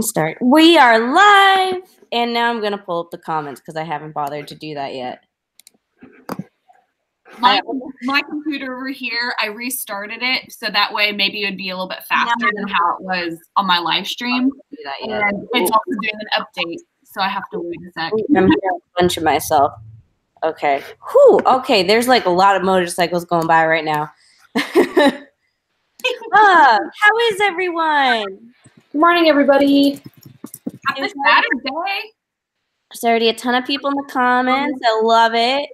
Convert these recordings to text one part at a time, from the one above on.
Start. We are live, and now I'm gonna pull up the comments because I haven't bothered to do that yet. My computer over here, I restarted it so that way maybe it would be a little bit faster than how it was on my live stream. And it's also doing an update, so I have to wait a sec. I'm hearing a bunch of myself. Okay. Whew. Okay, there's like a lot of motorcycles going by right now. How is everyone? Good morning, everybody. Happy Saturday. There's already a ton of people in the comments. I love it.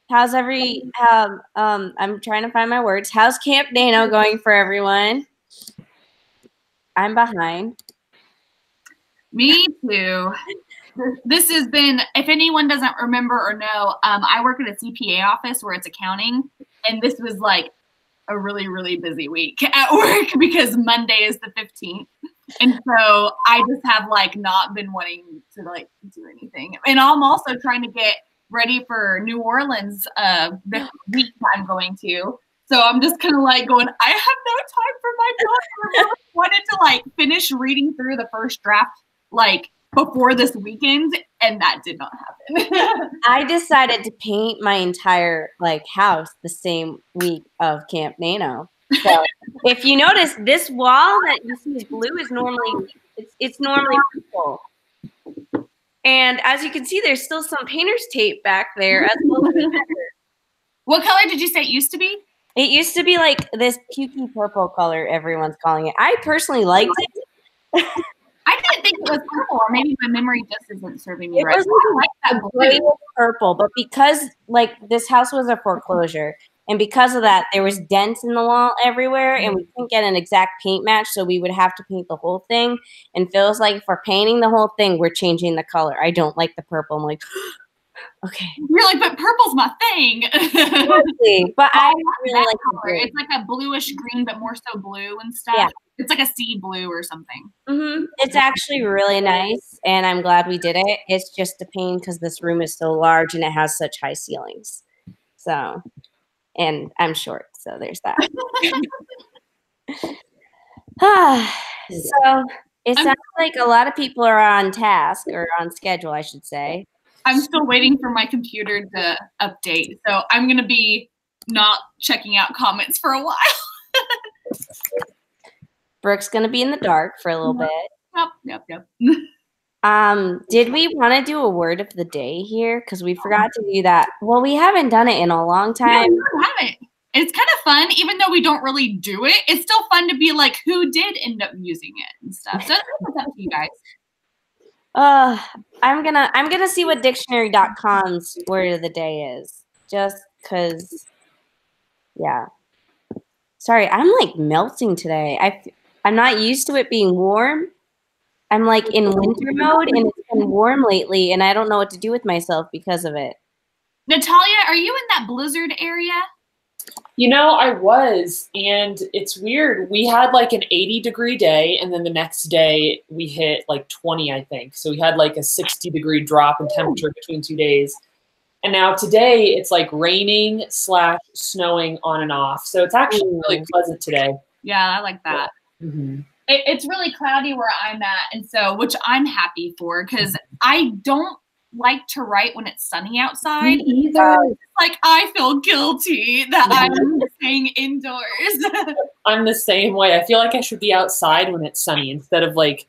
How's I'm trying to find my words. How's Camp Nano going for everyone? I'm behind. Me too. This has been, if anyone doesn't remember or know, I work at a CPA office where it's accounting, and this was like a really, really busy week at work because Monday is the 15th. And so I just have like not been wanting to like do anything. And I'm also trying to get ready for New Orleans this week I'm going to. So I'm just kind of like going, I have no time for my book. I really wanted to like finish reading through the first draft like before this weekend, and that did not happen. I decided to paint my entire like house the same week of Camp Nano. So if you notice, this wall that you see is blue is normally it's normally purple. And as you can see, there's still some painter's tape back there. What color did you say it used to be? It used to be like this pukey purple color, everyone's calling it. I personally liked it. I didn't think it was purple, or maybe my memory just isn't serving me right. It was like that purple, but because like this house was a foreclosure, and because of that, there was dents in the wall everywhere, and we couldn't get an exact paint match, so we would have to paint the whole thing. And Phil's like, for painting the whole thing, we're changing the color. I don't like the purple. I'm like, okay. You're like, but purple's my thing. Exactly. But I really like color. It's like a bluish green, but more so blue and stuff. Yeah. It's like a sea blue or something. Mm-hmm. It's actually really nice, and I'm glad we did it. It's just a pain because this room is so large and it has such high ceilings. So, and I'm short, so there's that. So it sounds like a lot of people are on task or on schedule, I should say. I'm still waiting for my computer to update, so I'm going to be not checking out comments for a while. Brooke's going to be in the dark for a little bit. Yep. Did we want to do a word of the day here? Because we forgot to do that. Well, we haven't done it in a long time. No, we haven't. It's kind of fun, even though we don't really do it. It's still fun to be like, who did end up using it and stuff. So it's up to you guys. I'm gonna see what dictionary.com's word of the day is. Just because, yeah. Sorry, I'm like melting today. I'm not used to it being warm. I'm like in winter mode, and it's been warm lately, and I don't know what to do with myself because of it. Natalia, are you in that blizzard area? You know, I was, and it's weird. We had like an 80-degree day, and then the next day we hit like 20, I think. So we had like a 60-degree drop in temperature between 2 days. And now today it's like raining / snowing on and off. So it's actually really pleasant today. Yeah, I like that. Mm-hmm. It's really cloudy where I'm at, and so which I'm happy for because I don't like to write when it's sunny outside. Me either. Like I feel guilty that I'm staying indoors. I'm the same way. I feel like I should be outside when it's sunny instead of like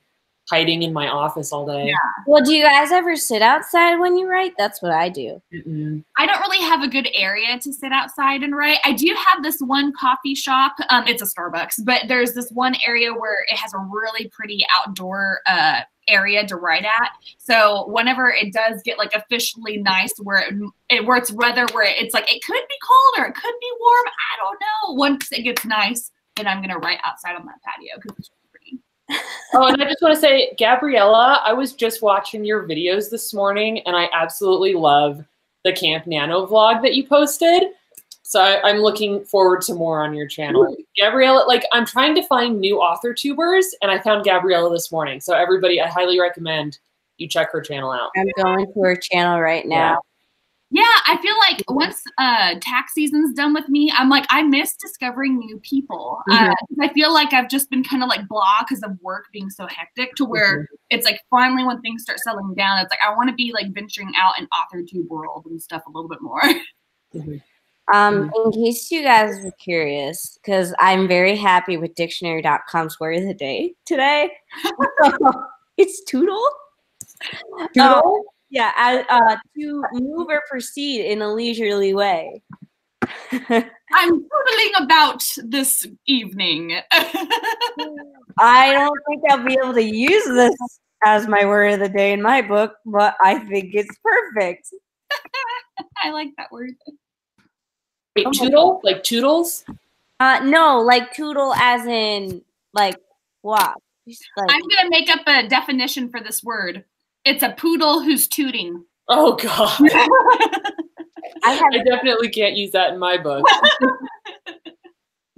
hiding in my office all day. Yeah. Well, do you guys ever sit outside when you write? That's what I do. Mm-mm. I don't really have a good area to sit outside and write. I do have this one coffee shop. It's a Starbucks, but there's this one area where it has a really pretty outdoor area to write at. So whenever it does get like officially nice, where it's weather where it's like it could be cold or it could be warm, I don't know. Once it gets nice, then I'm gonna write outside on that patio because it's pretty. Oh, and I just want to say, Gabriella, I was just watching your videos this morning, and I absolutely love the Camp Nano vlog that you posted. So I'm looking forward to more on your channel. Gabriella, like I'm trying to find new author tubers, and I found Gabriella this morning. So everybody, I highly recommend you check her channel out. I'm going to her channel right now. Yeah, I feel like once tax season's done with me, I'm like, I miss discovering new people. I feel like I've just been kind of like blah because of work being so hectic to where it's like finally when things start settling down, it's like I want to be like venturing out in AuthorTube world and stuff a little bit more. In case you guys were curious, because I'm very happy with dictionary.com's word of the day today. It's tootle. Doodle? Yeah, to move or proceed in a leisurely way. I'm doodling about this evening. I don't think I'll be able to use this as my word of the day in my book, but I think it's perfect. I like that word. Wait, toodle? Like toodles? No, like tootle as in like what? Like, I'm gonna make up a definition for this word. It's a poodle who's tooting. Oh God. I definitely can't use that in my book.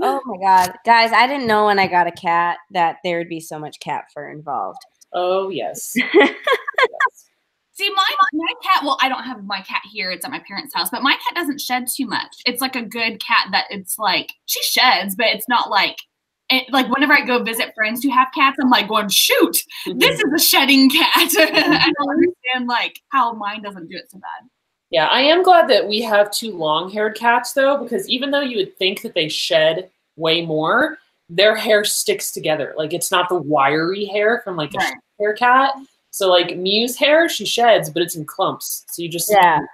Oh my God. Guys, I didn't know when I got a cat that there would be so much cat fur involved. Oh yes. See, my cat, well, I don't have my cat here. It's at my parents' house, but my cat doesn't shed too much. It's like a good cat that it's like, she sheds, but it's not like, like whenever I go visit friends who have cats, I'm like going, shoot, this is a shedding cat. I don't understand like how mine doesn't do it so bad. Yeah, I am glad that we have 2 long-haired cats though, because even though you would think that they shed way more, their hair sticks together. Like it's not the wiry hair from like a hair cat. So like Mew's hair, she sheds, but it's in clumps. So you just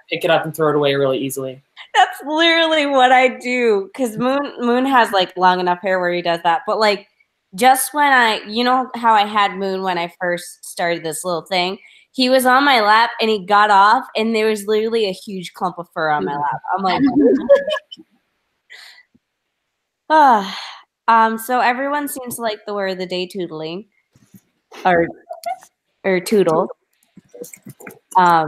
pick it up and throw it away really easily. That's literally what I do. Because Moon has like long enough hair where he does that. But like just when you know how I had Moon when I first started this little thing? He was on my lap and he got off and there was literally a huge clump of fur on my lap. I'm like, so everyone seems to like the word of the day, tootling. Or toodle. I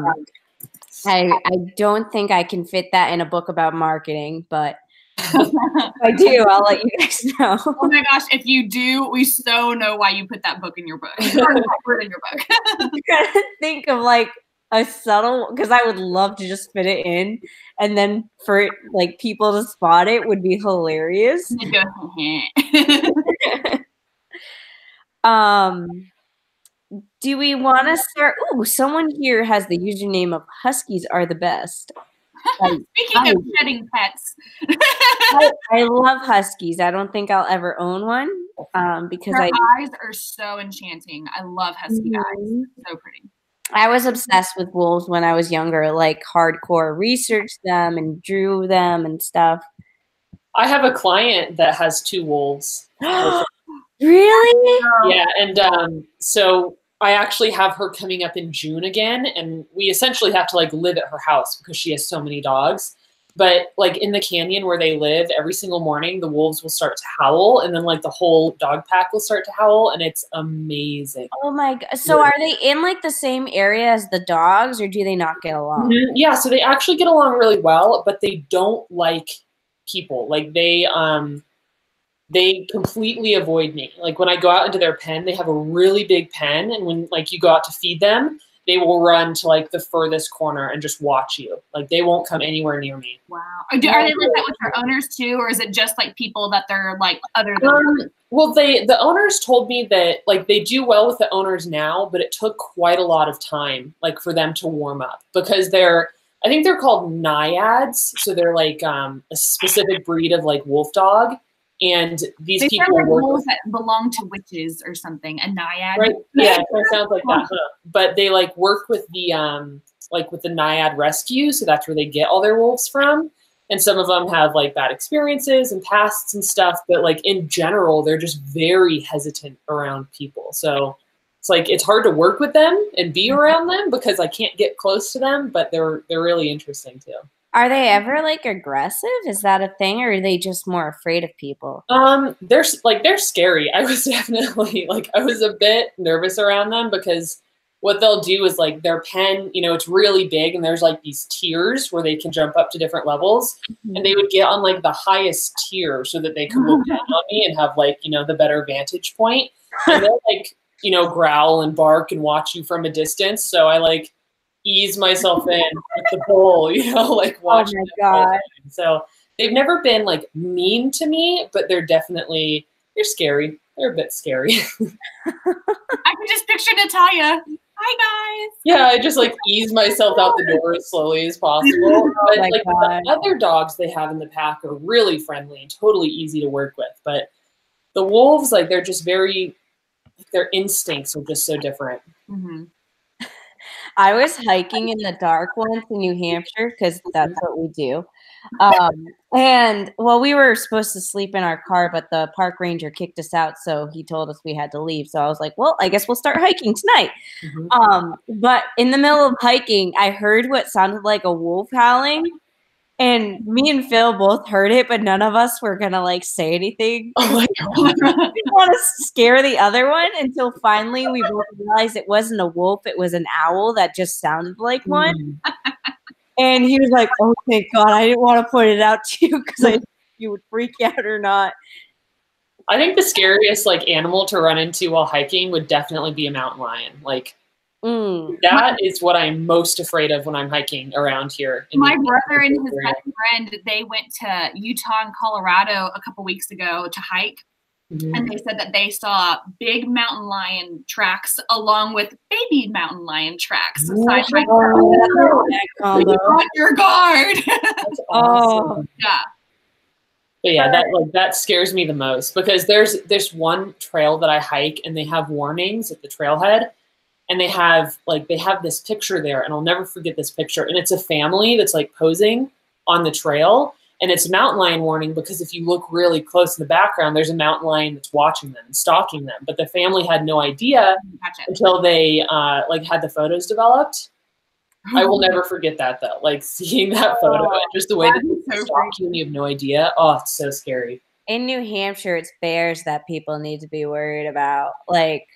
don't think I can fit that in a book about marketing, but if I do, I'll let you guys know. Oh my gosh, if you do, we so know why you put that book in your book. Or that word in your book. I'm trying to think of like a subtle, because I would love to just fit it in, and then for like people to spot it would be hilarious. Do we want to start? Oh, someone here has the username of Huskies are the best. Speaking of shedding pets. I love Huskies. I don't think I'll ever own one because their eyes are so enchanting. I love Husky eyes. So pretty. I was obsessed with wolves when I was younger, like hardcore researched them and drew them and stuff. I have a client that has 2 wolves. Really? Yeah, and so I actually have her coming up in June again, and we essentially have to like live at her house because she has so many dogs. But like in the canyon where they live, every single morning the wolves will start to howl, and then like the whole dog pack will start to howl, and it's amazing. Oh my God. So are they in like the same area as the dogs, or do they not get along? Yeah, so they actually get along really well, but they don't like people. Like they completely avoid me. Like when I go out into their pen, they have a really big pen, and when like you go out to feed them, they will run to like the furthest corner and just watch you. Like they won't come anywhere near me. Wow. Are they like that with their owners too, or is it just like people that they're like other than? Well, the owners told me that like they do well with the owners now, but it took quite a lot of time like for them to warm up because I think they're called naiads. So they're like a specific breed of like wolf dog. And these they people sound like work wolves that belong to witches or something. A naiad, right? Yeah, it sounds like that. Huh? But they like work with the naiad rescue, so that's where they get all their wolves from. And some of them have like bad experiences and pasts and stuff. But like in general, they're just very hesitant around people. So it's like it's hard to work with them and be around them because I can't get close to them. But they're really interesting too. Are they ever like aggressive? Is that a thing, or are they just more afraid of people? They're scary. I was definitely I was a bit nervous around them because what they'll do is like their pen, it's really big and there's like these tiers where they can jump up to different levels, and they would get on like the highest tier so that they could look down on me and have like, the better vantage point. And they'll like, growl and bark and watch you from a distance. So I ease myself in with the bowl, like watching. Oh my God. So they've never been like mean to me, but they're scary. They're a bit scary. I can just picture Natalia. Hi, guys. Yeah, I just like ease myself out the door as slowly as possible. But like the other dogs they have in the pack are really friendly and totally easy to work with. But the wolves, like they're just their instincts are just so different. Mm-hmm. I was hiking in the dark once in New Hampshire because that's what we do. And well, we were supposed to sleep in our car, but the park ranger kicked us out, so he told us we had to leave. So I was like, well, I guess we'll start hiking tonight. But in the middle of hiking, I heard what sounded like a wolf howling. And me and Phil both heard it, but none of us were gonna like say anything. Oh my God. We didn't want to scare the other one until finally we both realized it wasn't a wolf, it was an owl that just sounded like one. And he was like, oh, thank God, I didn't want to point it out to you because I didn't know if you would freak out or not. I think the scariest like animal to run into while hiking would definitely be a mountain lion. Like that is what I'm most afraid of when I'm hiking around here. My brother and his best friend, they went to Utah and Colorado a couple weeks ago to hike. And they said that they saw big mountain lion tracks along with baby mountain lion tracks. Side by side. Your guard. That's awesome. Yeah. But yeah, that scares me the most because there's one trail that I hike and they have warnings at the trailhead. And they have this picture there, and I'll never forget this picture. And it's a family that's like posing on the trail, and it's a mountain lion warning because if you look really close in the background, there's a mountain lion that's watching them and stalking them. But the family had no idea until they had the photos developed. I will never forget that though. Like seeing that photo and just the way that they stalk you and you have no idea. Oh, it's so scary. In New Hampshire, it's bears that people need to be worried about. Like.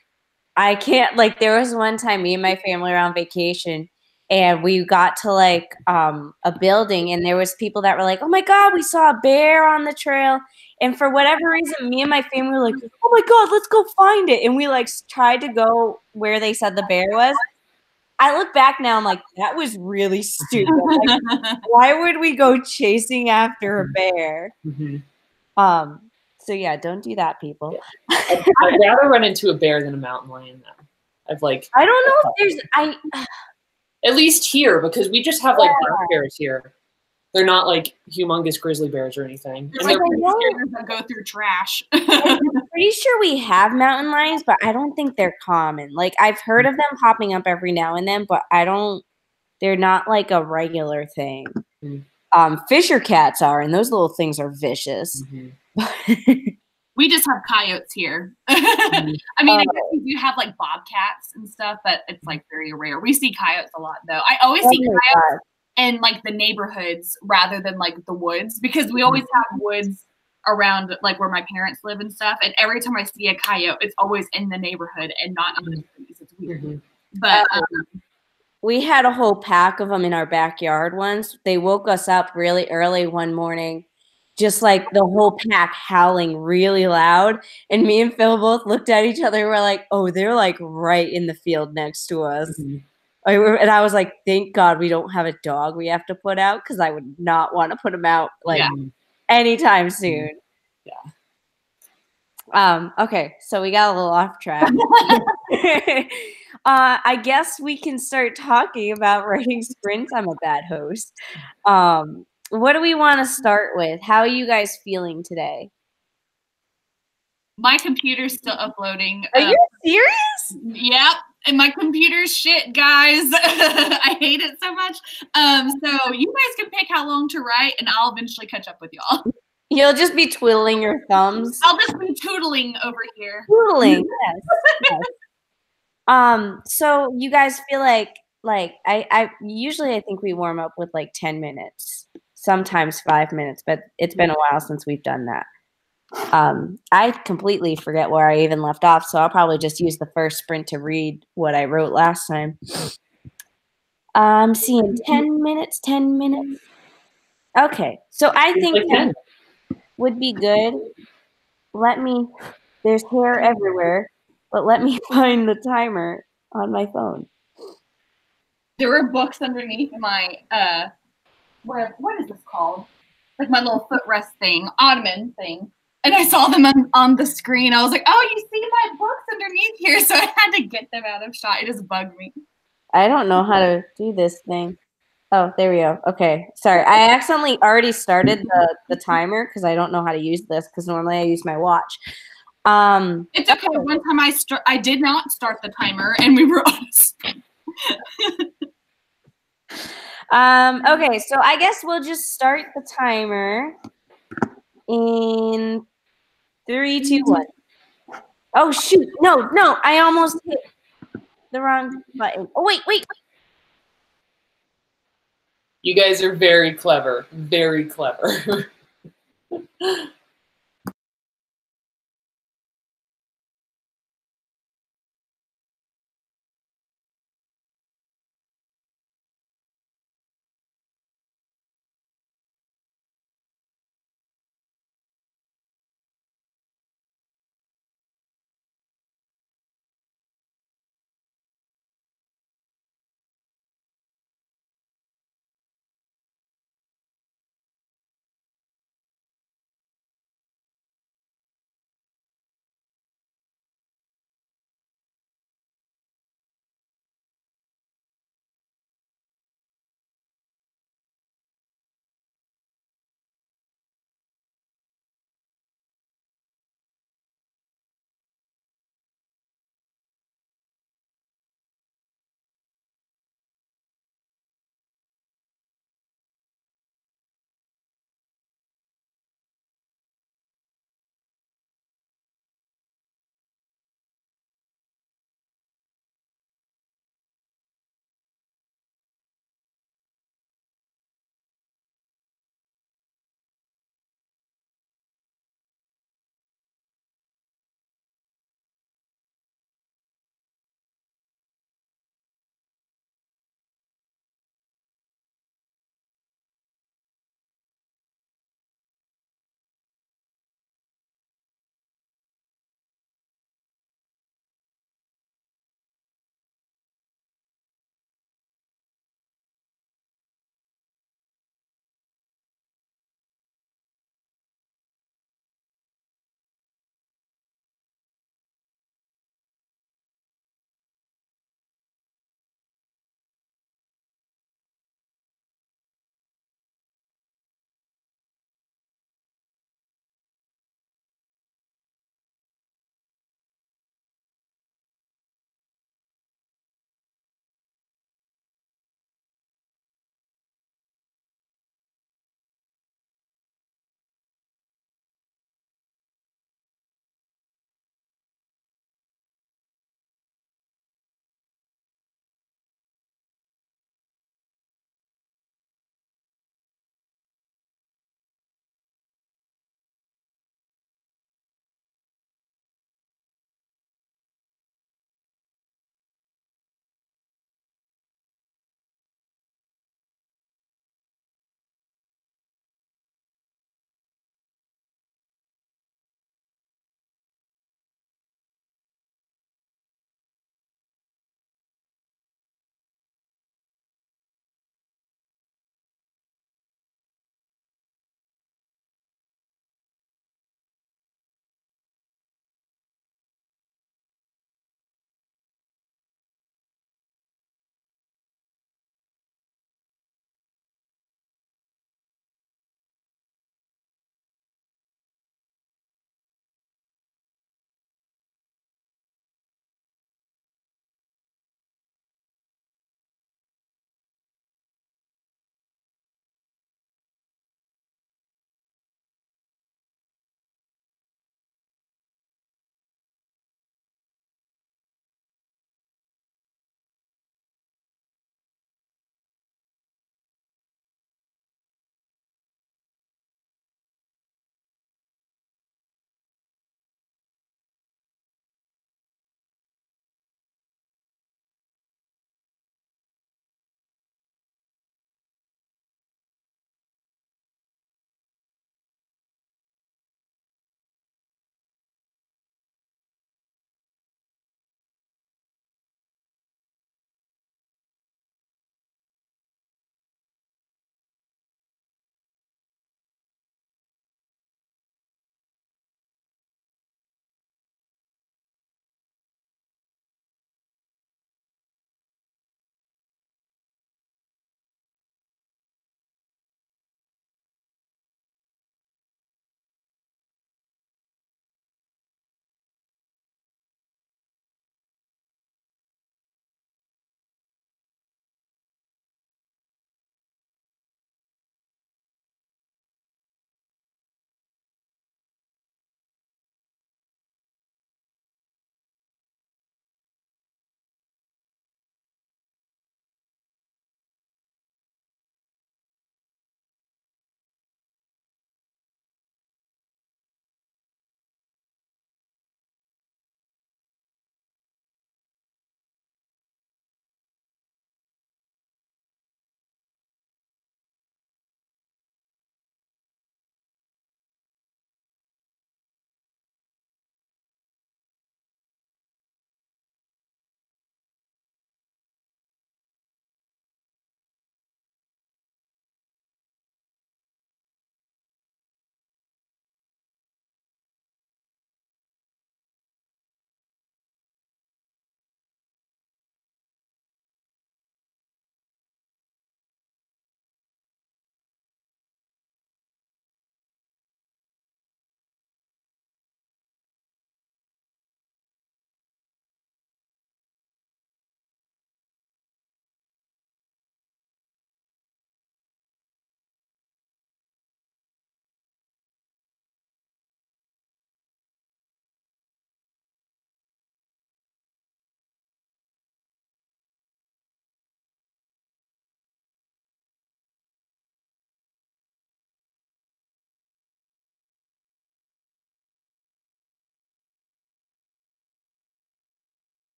I can't, like, there was one time me and my family were on vacation and we got to like a building and there was people that were like, oh my God, we saw a bear on the trail. And for whatever reason, me and my family were like, oh my God, let's go find it. And we like tried to go where they said the bear was. I look back now, I'm like, that was really stupid. Like, why would we go chasing after a bear? So yeah, don't do that, people. I'd rather run into a bear than a mountain lion though. I don't know if there's at least here because we just have like black bears here. They're not like humongous grizzly bears or anything. They're bears that go through trash. I'm pretty sure we have mountain lions, but I don't think they're common. Like I've heard of them popping up every now and then, but they're not like a regular thing. Fisher cats are, and those little things are vicious. We just have coyotes here. I mean, I guess we do have like bobcats and stuff, but it's like very rare. We see coyotes a lot though. I always see coyotes in like the neighborhoods rather than like the woods because we always have woods around like where my parents live and stuff. And every time I see a coyote, it's always in the neighborhood and not in the trees. It's weird. But we had a whole pack of them in our backyard once. They woke us up really early one morning. Just like the whole pack howling really loud. And me and Phil both looked at each other. We're like, oh, they're like right in the field next to us. And I was like, thank God we don't have a dog we have to put out because I would not want to put him out like anytime soon. Okay, so we got a little off track. I guess we can start talking about writing sprints. I'm a bad host. What do we want to start with? How are you guys feeling today? My computer's still uploading. Are you serious? Yep. And my computer's shit, guys. I hate it so much. So you guys can pick how long to write and I'll eventually catch up with y'all. You'll just be twiddling your thumbs. I'll just be tootling over here. Tootling, yes. So you guys feel like I usually I think we warm up with like 10 minutes. Sometimes 5 minutes, but it's been a while since we've done that. I completely forget where I even left off, so I'll probably just use the first sprint to read what I wrote last time. I'm seeing 10 minutes. Okay, so I think 10 would be good. There's hair everywhere, but let me find the timer on my phone. There were books underneath my what is this called? Like my little footrest thing, ottoman thing. And I saw them on the screen. I was like, oh, you see my books underneath here. So I had to get them out of shot. It just bugged me. I don't know how to do this thing. Oh, there we go. Okay. Sorry. I accidentally already started the timer because I don't know how to use this because normally I use my watch. It's okay. One time I did not start the timer and we were on spin. Okay, so I guess we'll just start the timer in 3, 2, 1. Oh shoot! No, I almost hit the wrong button. Oh wait. You guys are very clever. Very clever.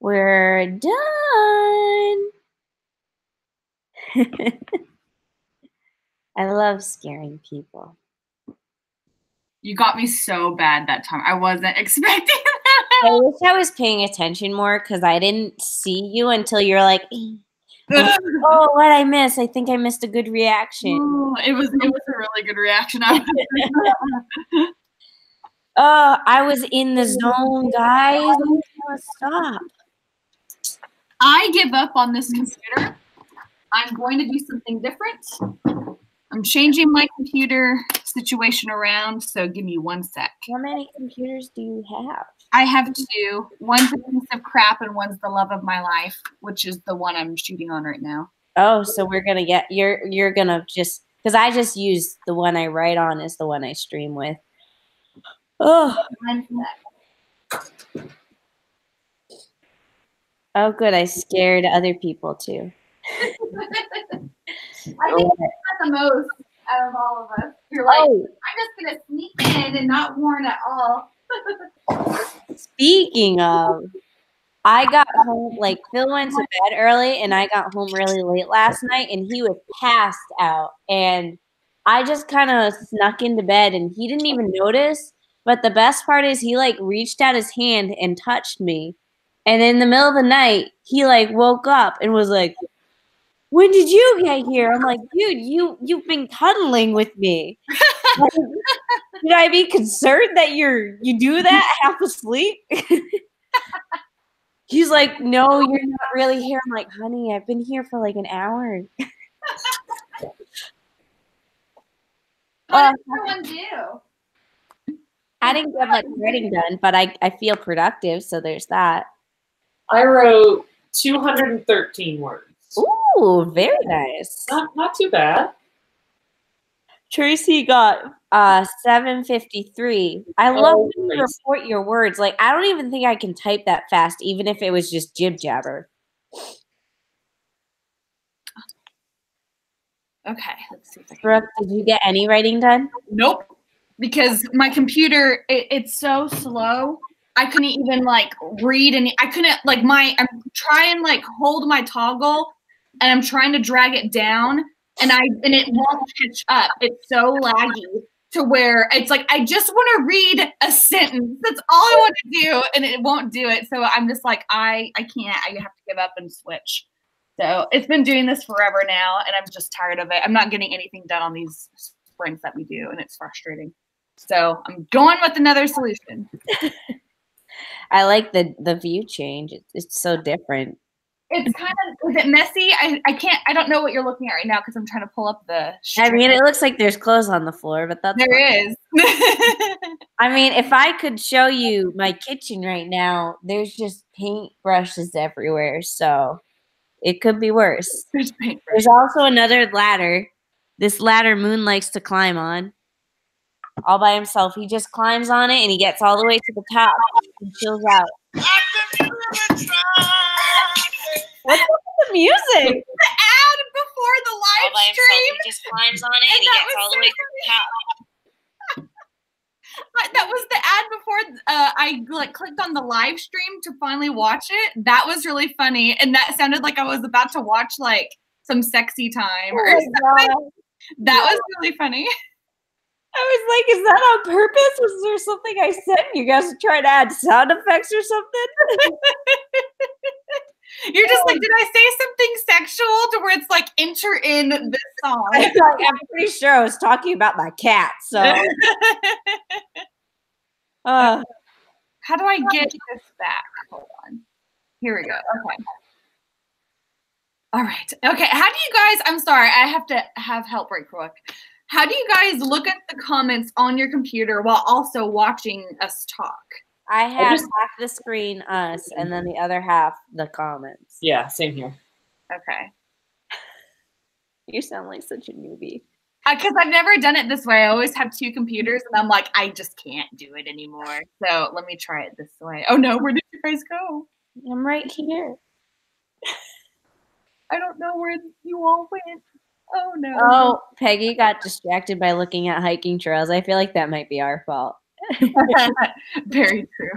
We're done. I love scaring people. You got me so bad that time. I wasn't expecting that. I wish I was paying attention more because I didn't see you until you're like, oh, what I miss? I think I missed a good reaction. Ooh, it was a really good reaction. I was in the zone, guys. Stop. I give up on this computer. I'm going to do something different. I'm changing my computer situation around, so give me 1 sec. How many computers do you have? I have 2. One's a piece of crap and one's the love of my life, which is the one I'm shooting on right now. Oh, so we're gonna get you're gonna just because I just use the one I write on is the one I stream with. Oh. 1 sec. Oh, good. I scared other people too. I think that's the most out of all of us. You're like, I'm just gonna sneak in and not warn at all. Speaking of, I got home, like Phil went to bed early and I got home really late last night and he was passed out. And I just kind of snuck into bed and he didn't even notice. But the best part is he like reached out his hand and touched me. And in the middle of the night, he like woke up and was like, when did you get here? I'm like, dude, you've been cuddling with me. Like, should I be concerned that you do that half asleep? He's like, no, you're not really here. I'm like, honey, I've been here for like an hour. What did everyone do? I didn't get much writing done, but I feel productive, so there's that. I wrote 213 words. Ooh, very nice. Not too bad. Tracy got 753. I love when you report your words. Like, I don't even think I can type that fast, even if it was just jib jabber. Okay, let's see. Brooke, did you get any writing done? Nope. Because my computer, it's so slow. I couldn't even like read any. I couldn't like I'm trying like hold my toggle, and I'm trying to drag it down, and it won't catch up. It's so laggy to where it's like I just want to read a sentence. That's all I want to do, and it won't do it. So I'm just like I can't. I have to give up and switch. So it's been doing this forever now, and I'm just tired of it. I'm not getting anything done on these sprints that we do, and it's frustrating. So I'm going with another solution. I like the view change. It's so different. It's kind of, is it messy? I don't know what you're looking at right now because I'm trying to pull up the I mean, it looks like there's clothes on the floor, but that's there is. I mean, if I could show you my kitchen right now, there's just paint brushes everywhere, so it could be worse. There's also another ladder. This ladder Moon likes to climb on. All by himself. He just climbs on it and he gets all the way to the top and chills out. What's up with the music? The ad before the live all by himself, stream. he just climbs on it and he gets all the way to the top. That was the ad before I like clicked on the live stream to finally watch it. That was really funny, and that sounded like I was about to watch like some sexy time or something. That was really funny. I was like, is that on purpose? Was there something I said? You guys are trying to add sound effects or something? You're just like, did I say something sexual to where it's like enter in this song? I'm pretty sure I was talking about my cat. So, how do I get this back? Hold on. Here we go. Okay. All right. Okay. How do you guys? I'm sorry. I have to have help right quick. How do you guys look at the comments on your computer while also watching us talk? I have half the screen us and then the other half the comments. Yeah, same here. Okay. You sound like such a newbie. Because I've never done it this way. I always have two computers and I'm like, I just can't do it anymore. So let me try it this way. Oh no, where did you guys go? I'm right here. I don't know where you all went. Oh no. Oh, Peggy got distracted by looking at hiking trails. I feel like that might be our fault. Very true.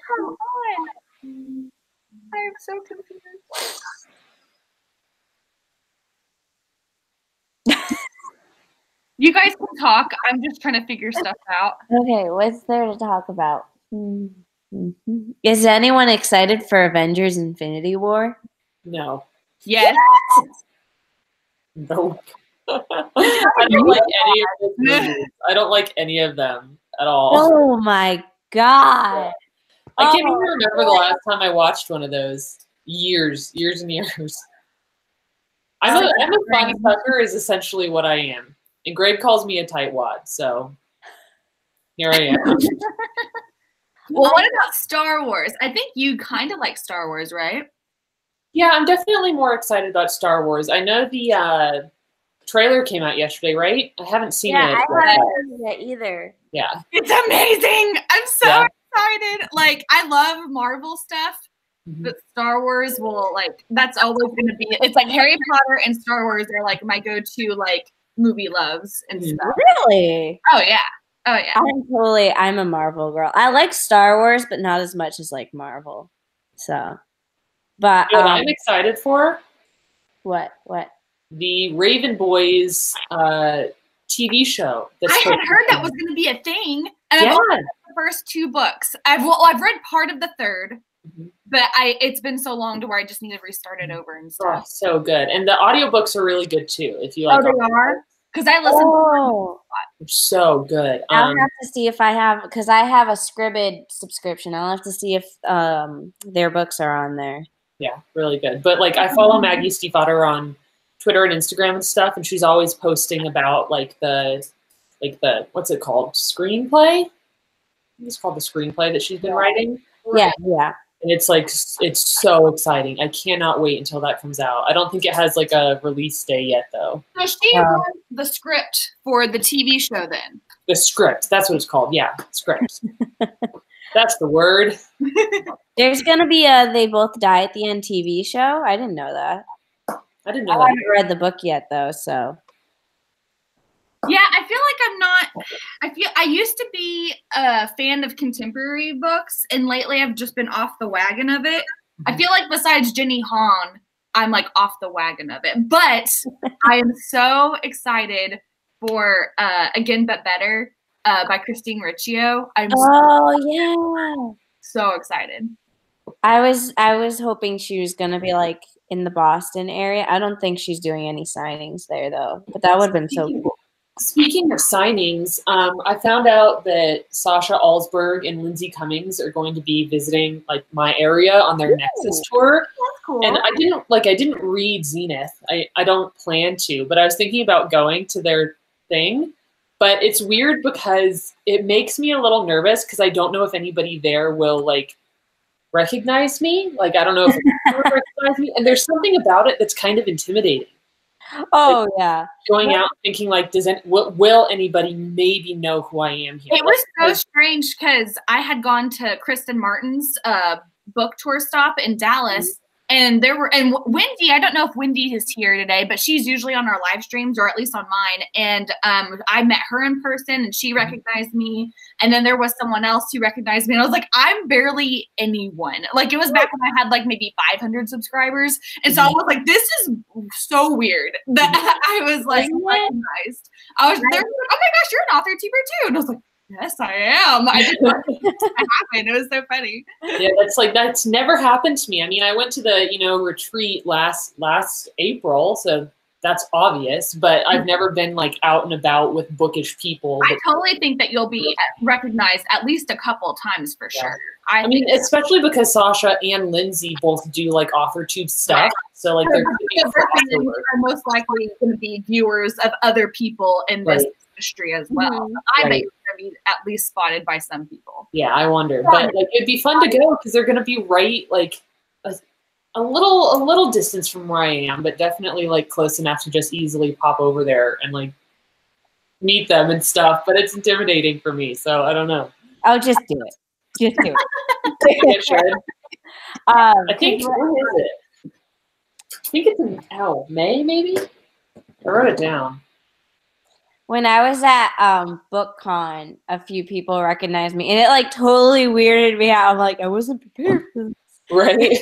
Come on. I am so confused. You guys can talk. I'm just trying to figure stuff out. Okay, what's there to talk about? Mm-hmm. Is anyone excited for Avengers Infinity War? No. Yes. No. I don't like any of those movies. I don't like any of them at all. Oh my god. I can't even remember the last time I watched one of those. Years and years. I'm a fun sucker is essentially what I am. And Greg calls me a tightwad, so here I am. Well, what about Star Wars? I think you kind of like Star Wars, right? Yeah, I'm definitely more excited about Star Wars. I know the trailer came out yesterday, right? I haven't seen it. I haven't seen it either. Yeah. It's amazing. I'm so excited. Like, I love Marvel stuff, but Star Wars will, like, that's always going to be, it's like Harry Potter and Star Wars are, like, my go-to, like, movie loves and stuff. Really? Oh, yeah. Oh, yeah. I'm a Marvel girl. I like Star Wars, but not as much as, like, Marvel. So, but. You know what I'm excited for? What? The Raven Boys TV show. I had heard that was going to be a thing, and I've only read the first 2 books. I've read part of the third, but it's been so long to where I just need to restart it over and stuff. Oh, so good, and the audiobooks are really good too. If you like, they are because I listen. Oh, they're so good. I'll have to see if I have because I have a Scribd subscription. I'll have to see if their books are on there. Yeah, really good. But like, I follow Maggie Stiefvater on Twitter and Instagram and stuff, and she's always posting about like the what's it called, screenplay? I think it's called the screenplay that she's been writing. Yeah. And it's like it's so exciting. I cannot wait until that comes out. I don't think it has like a release day yet though. So she wrote the script for the TV show then. The script, that's what it's called. Yeah, script. That's the word. There's gonna be a They Both Die at the End TV show. I didn't know that. I didn't know I that. haven't read the book yet though, so. Yeah, I feel like I'm not. I used to be a fan of contemporary books, and lately I've just been off the wagon of it. I feel like besides Jenny Han, I'm like off the wagon of it. But I am so excited for Again But Better by Christine Riccio. I'm so excited. I was hoping she was gonna be like in the Boston area. I don't think she's doing any signings there though, but that would have been so cool. Speaking of signings, I found out that Sasha Alsberg and Lindsay Cummings are going to be visiting like my area on their Nexus tour. That's cool. And I didn't read Zenith. I don't plan to, but I was thinking about going to their thing. But it's weird because it makes me a little nervous because I don't know if anybody there will like recognize me. Like I don't know if anyone will recognize me. And there's something about it that's kind of intimidating. Oh like, yeah, going out thinking like, will anybody maybe know who I am here? It was so strange because I had gone to Kristen Martin's book tour stop in Dallas, and Wendy. I don't know if Wendy is here today, but she's usually on our live streams or at least on mine. And I met her in person, and she recognized me. And then there was someone else who recognized me, and I was like, I'm barely anyone. Like it was back when I had like maybe 500 subscribers, and so I was like, this is so weird that I was like recognized. I was there, like, oh my gosh, you're an author tuber too, and I was like, yes, I am. I just want it to happen. It was so funny. Yeah, that's never happened to me. I mean, I went to the retreat last April, so that's obvious. But I've never been like out and about with bookish people. I totally think that you'll be recognized at least a couple times for sure. I mean, especially because Sasha and Lindsay both do like AuthorTube stuff, right. So like they're most likely going to be viewers of other people in this industry as well. I bet you're going to be at least spotted by some people. Yeah, I wonder, but like it'd be fun to go because they're going to be right like a little distance from where I am, but definitely like close enough to just easily pop over there and like meet them and stuff. But it's intimidating for me, so I don't know. Oh, just do it. Just do it. Yeah, sure. I think when is it? I think it's in May, maybe. I wrote it down. When I was at BookCon, a few people recognized me, and it like totally weirded me out. I'm like, I wasn't prepared for this. Right.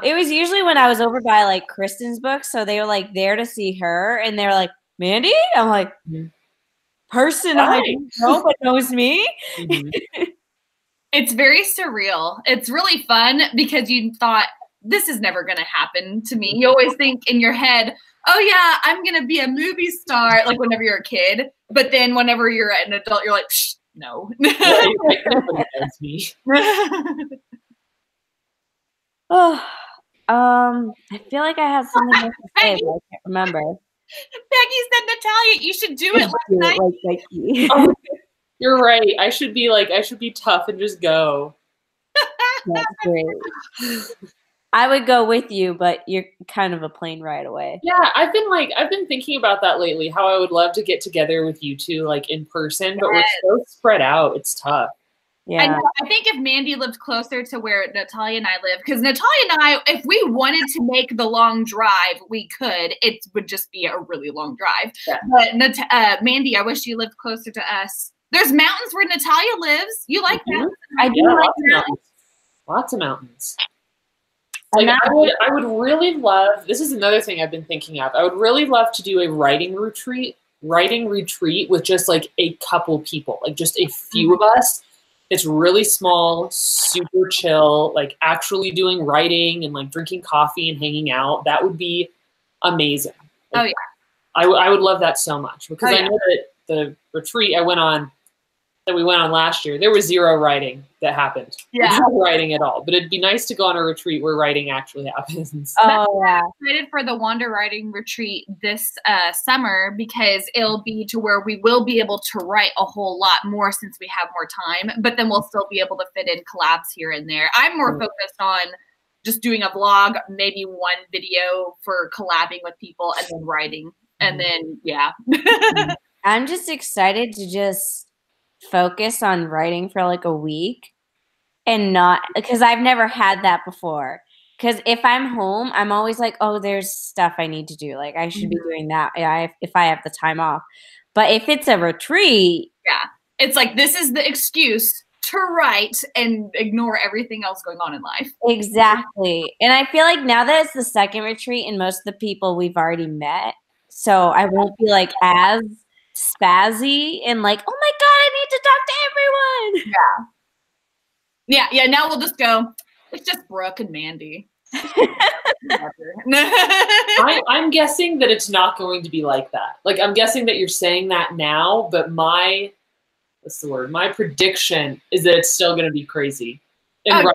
It was usually when I was over by like Kristen's book, so they were like there to see her, and they're like, Mandy? I'm like, person I don't know but knows me. It's very surreal. It's really fun because you thought, this is never going to happen to me. You always think in your head, oh yeah, I'm going to be a movie star, like whenever you're a kid. But then whenever you're an adult, you're like, psh, no. That's me. Oh, I feel like I had something else to say, but I can't remember. Peggy said, Natalia, you should do it like Nike. Oh, you're right. I should be tough and just go. That's great. I would go with you, but you're kind of a plane ride away. Yeah, I've been thinking about that lately, how I would love to get together with you two, like in person, but we're so spread out. It's tough. Yeah. I think if Mandy lived closer to where Natalia and I live, because Natalia and I, if we wanted to make the long drive, we could. It would just be a really long drive. Yeah. But Mandy, I wish you lived closer to us. There's mountains where Natalia lives. You like mountains? I do like mountains. Lots of mountains. Like I would really love, this is another thing I've been thinking of. I would really love to do a writing retreat with just like a couple people, like just a few of us. It's really small, super chill, like actually doing writing and like drinking coffee and hanging out. That would be amazing. Like, I would love that so much because I know that the retreat we went on last year, there was zero writing that happened. Yeah. No writing at all. But it'd be nice to go on a retreat where writing actually happens. Oh, yeah. I'm excited for the Wander Writing Retreat this summer because it'll be to where we will be able to write a whole lot more since we have more time, but then we'll still be able to fit in collabs here and there. I'm more focused on just doing a vlog, maybe one video for collabing with people and then writing. And then, yeah. I'm just excited to just focus on writing for like a week and not because I've never had that before. Because if I'm home, I'm always like, oh, there's stuff I need to do. Like I should be doing that if I have the time off. But if it's a retreat, it's like this is the excuse to write and ignore everything else going on in life. Exactly. And I feel like now that it's the second retreat and most of the people we've already met, so I won't be like as spazzy and like, oh my God, I need to talk to everyone. Yeah. Now we'll just go, it's just Brooke and Mandy. I'm guessing that it's not going to be like that. Like, I'm guessing that you're saying that now, but my prediction is that it's still going to be crazy. And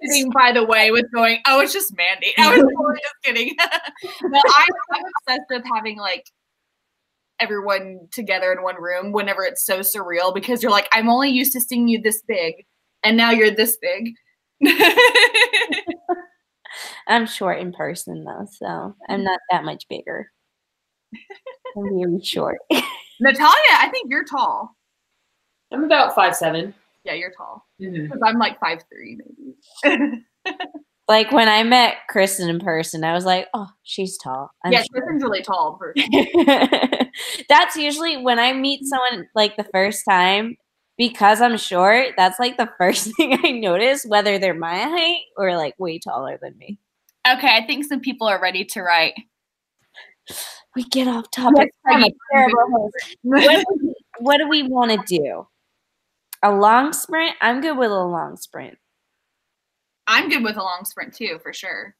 Sitting by the way with going, oh, it's just Mandy. I was totally just kidding. No, I'm obsessed with having like everyone together in one room whenever it's so surreal because you're like, I'm only used to seeing you this big and now you're this big. I'm short in person though, so I'm not that much bigger. I'm really short. Natalia, I think you're tall. I'm about 5'7". Yeah, you're tall. Because I'm like 5'3", maybe. Like when I met Kristen in person, I was like, oh, she's tall. Kristen's really tall in person. That's usually when I meet someone like the first time, because I'm short, that's like the first thing I notice, whether they're my height or like way taller than me. Okay, I think some people are ready to write. We get off topic. What do we want to do? A long sprint? I'm good with a long sprint. I'm good with a long sprint too, for sure.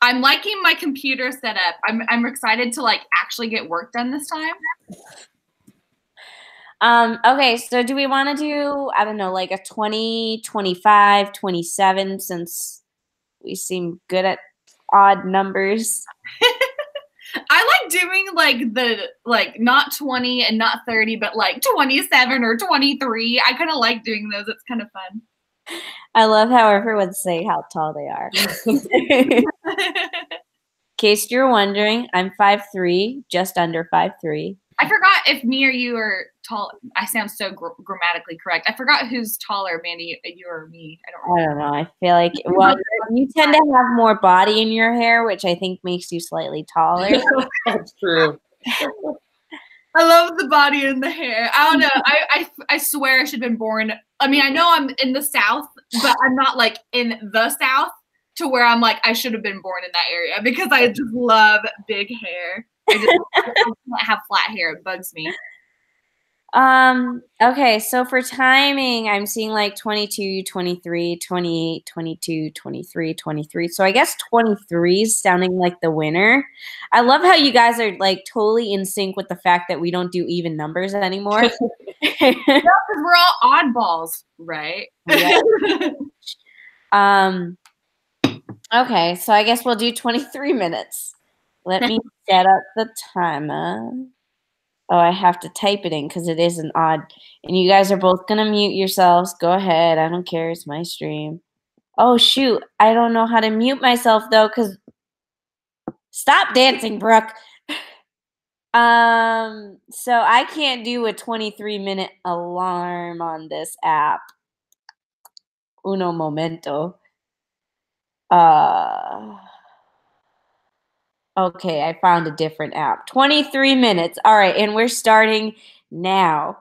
I'm liking my computer setup. I'm excited to like actually get work done this time. Okay, so do we want to do, I don't know, like a 20, 25, 27 since we seem good at odd numbers? I like doing like not 20 and not 30, but like 27 or 23. I kind of like doing those. It's kind of fun. I love how everyone say how tall they are. In case you're wondering, I'm 5'3", just under 5'3". I forgot if me or you are tall. I sound so grammatically correct. I forgot who's taller, Mandy, you or me. I don't know. I feel like, well, you tend to have more body in your hair, which I think makes you slightly taller. That's true. I love the body and the hair. I don't know. I swear I should have been born. I mean, I know I'm in the South, but I'm not like in the South to where I'm like, I should have been born in that area because I just love big hair. I can't have flat hair. It bugs me. Okay, so for timing, I'm seeing like 22, 23, 28, 22, 23, 23. So I guess 23 is sounding like the winner. I love how you guys are like totally in sync with the fact that we don't do even numbers anymore. Because we're all oddballs, right? Yeah. Okay, so I guess we'll do 23 minutes. Let me set up the timer. Oh, I have to type it in because it is an odd. And you guys are both going to mute yourselves. Go ahead. I don't care. It's my stream. Oh, shoot. I don't know how to mute myself, though, because stop dancing, Brooke. So I can't do a 23-minute alarm on this app. Uno momento. Okay, I found a different app. 23 minutes. All right, and we're starting now.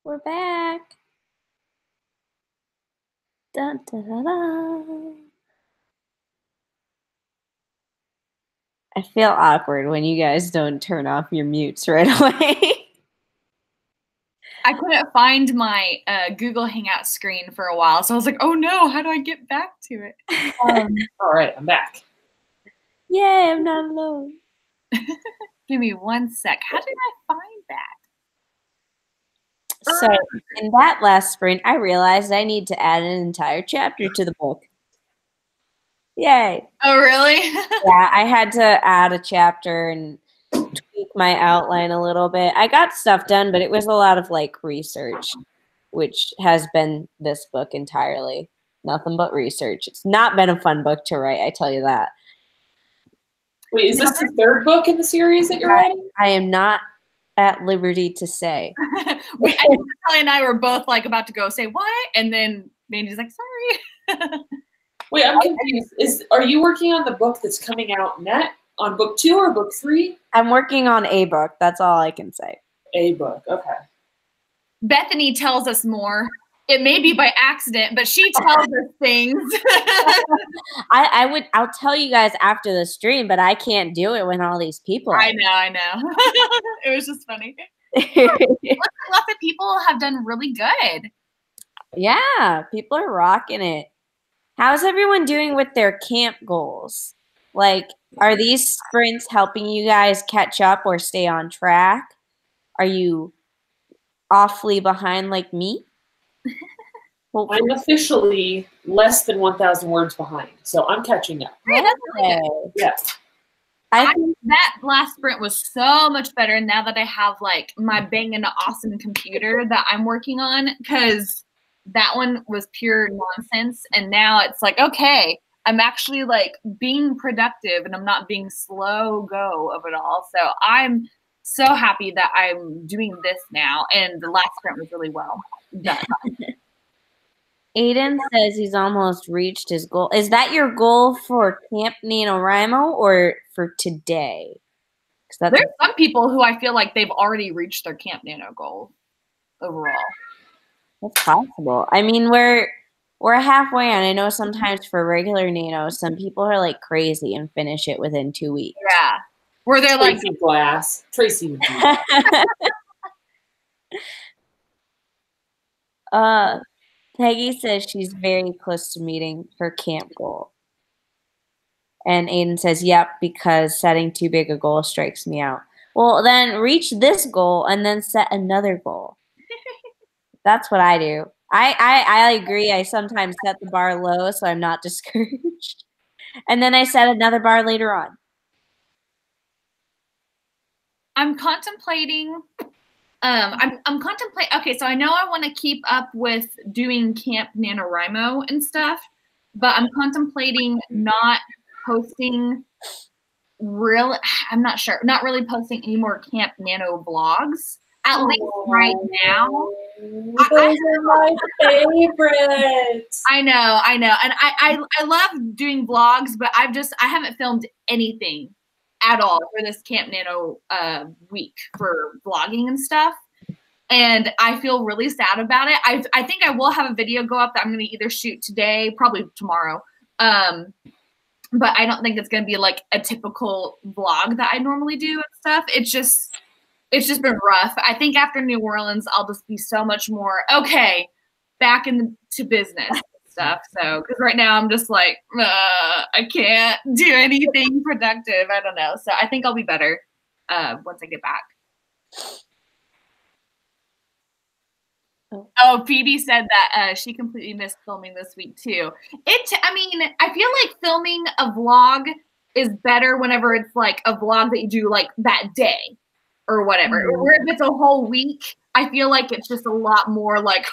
We're back. Dun, dun, dun, dun. I feel awkward when you guys don't turn off your mutes right away. I couldn't find my Google Hangout screen for a while, so I was like, oh no, how do I get back to it? All right, I'm back. Yay, I'm not alone. Give me 1 sec. How did I find that? So, in that last sprint, I realized I need to add an entire chapter to the book. Yay. Oh, really? Yeah, I had to add a chapter and tweak my outline a little bit. I got stuff done, but it was a lot of like research, which has been this book entirely. Nothing but research. It's not been a fun book to write, I tell you that. Wait, is this the third book in the series that you're writing? I am not at liberty to say. I think Kelly and I were both like about to go say what, and then Mandy's like, sorry. Wait, I'm confused. Are you working on the book that's coming out on book 2 or book 3? I'm working on a book. That's all I can say. A book, okay. Bethany tells us more. It may be by accident, but she tells us things. I'll tell you guys after the stream, but I can't do it when all these people are. I know. It was just funny. Lots of people have done really good. Yeah, people are rocking it. How's everyone doing with their camp goals? Like, are these sprints helping you guys catch up or stay on track? Are you awfully behind like me? I'm officially less than 1,000 words behind, so I'm catching up. Hey, that's really good. Yes. I think that last sprint was so much better now that I have like my banging awesome computer that I'm working on, because that one was pure nonsense, and now it's like, okay, I'm actually like being productive and I'm not being slow go of it all. So I'm so happy that I'm doing this now, and the last sprint was really well done. Aiden says he's almost reached his goal. Is that your goal for Camp NaNoWriMo or for today? There's some people who I feel like they've already reached their Camp Nano goal overall. That's possible. I mean, we're halfway on. I know sometimes for regular Nano, some people are like crazy and finish it within 2 weeks. Yeah. Where they're like Tracy would do that. Peggy says she's very close to meeting her camp goal. And Aiden says, yep, because setting too big a goal strikes me out. Well, then reach this goal and then set another goal. That's what I do. I agree. I sometimes set the bar low so I'm not discouraged. And then I set another bar later on. I'm contemplating. I'm contemplating. Okay, so I know I want to keep up with doing Camp NaNoWriMo and stuff, but I'm contemplating not posting I'm not sure. Not really posting any more Camp Nano vlogs. At least right now. Those are my favorites. I know. And I love doing vlogs, but I haven't filmed anything at all for this Camp Nano week for vlogging and stuff. And I feel really sad about it. I think I will have a video go up that I'm going to either shoot today, probably tomorrow. But I don't think it's going to be like a typical vlog that I normally do and stuff. It's just been rough. I think after New Orleans, I'll just be so much more, okay, back into business and stuff. So, because right now I'm just like, I can't do anything productive. I don't know. So I think I'll be better once I get back. Oh, Phoebe said that she completely missed filming this week too. I mean, I feel like filming a vlog is better whenever it's like a vlog that you do like that day or whatever. Mm-hmm. Or if it's a whole week, I feel like it's just a lot more like,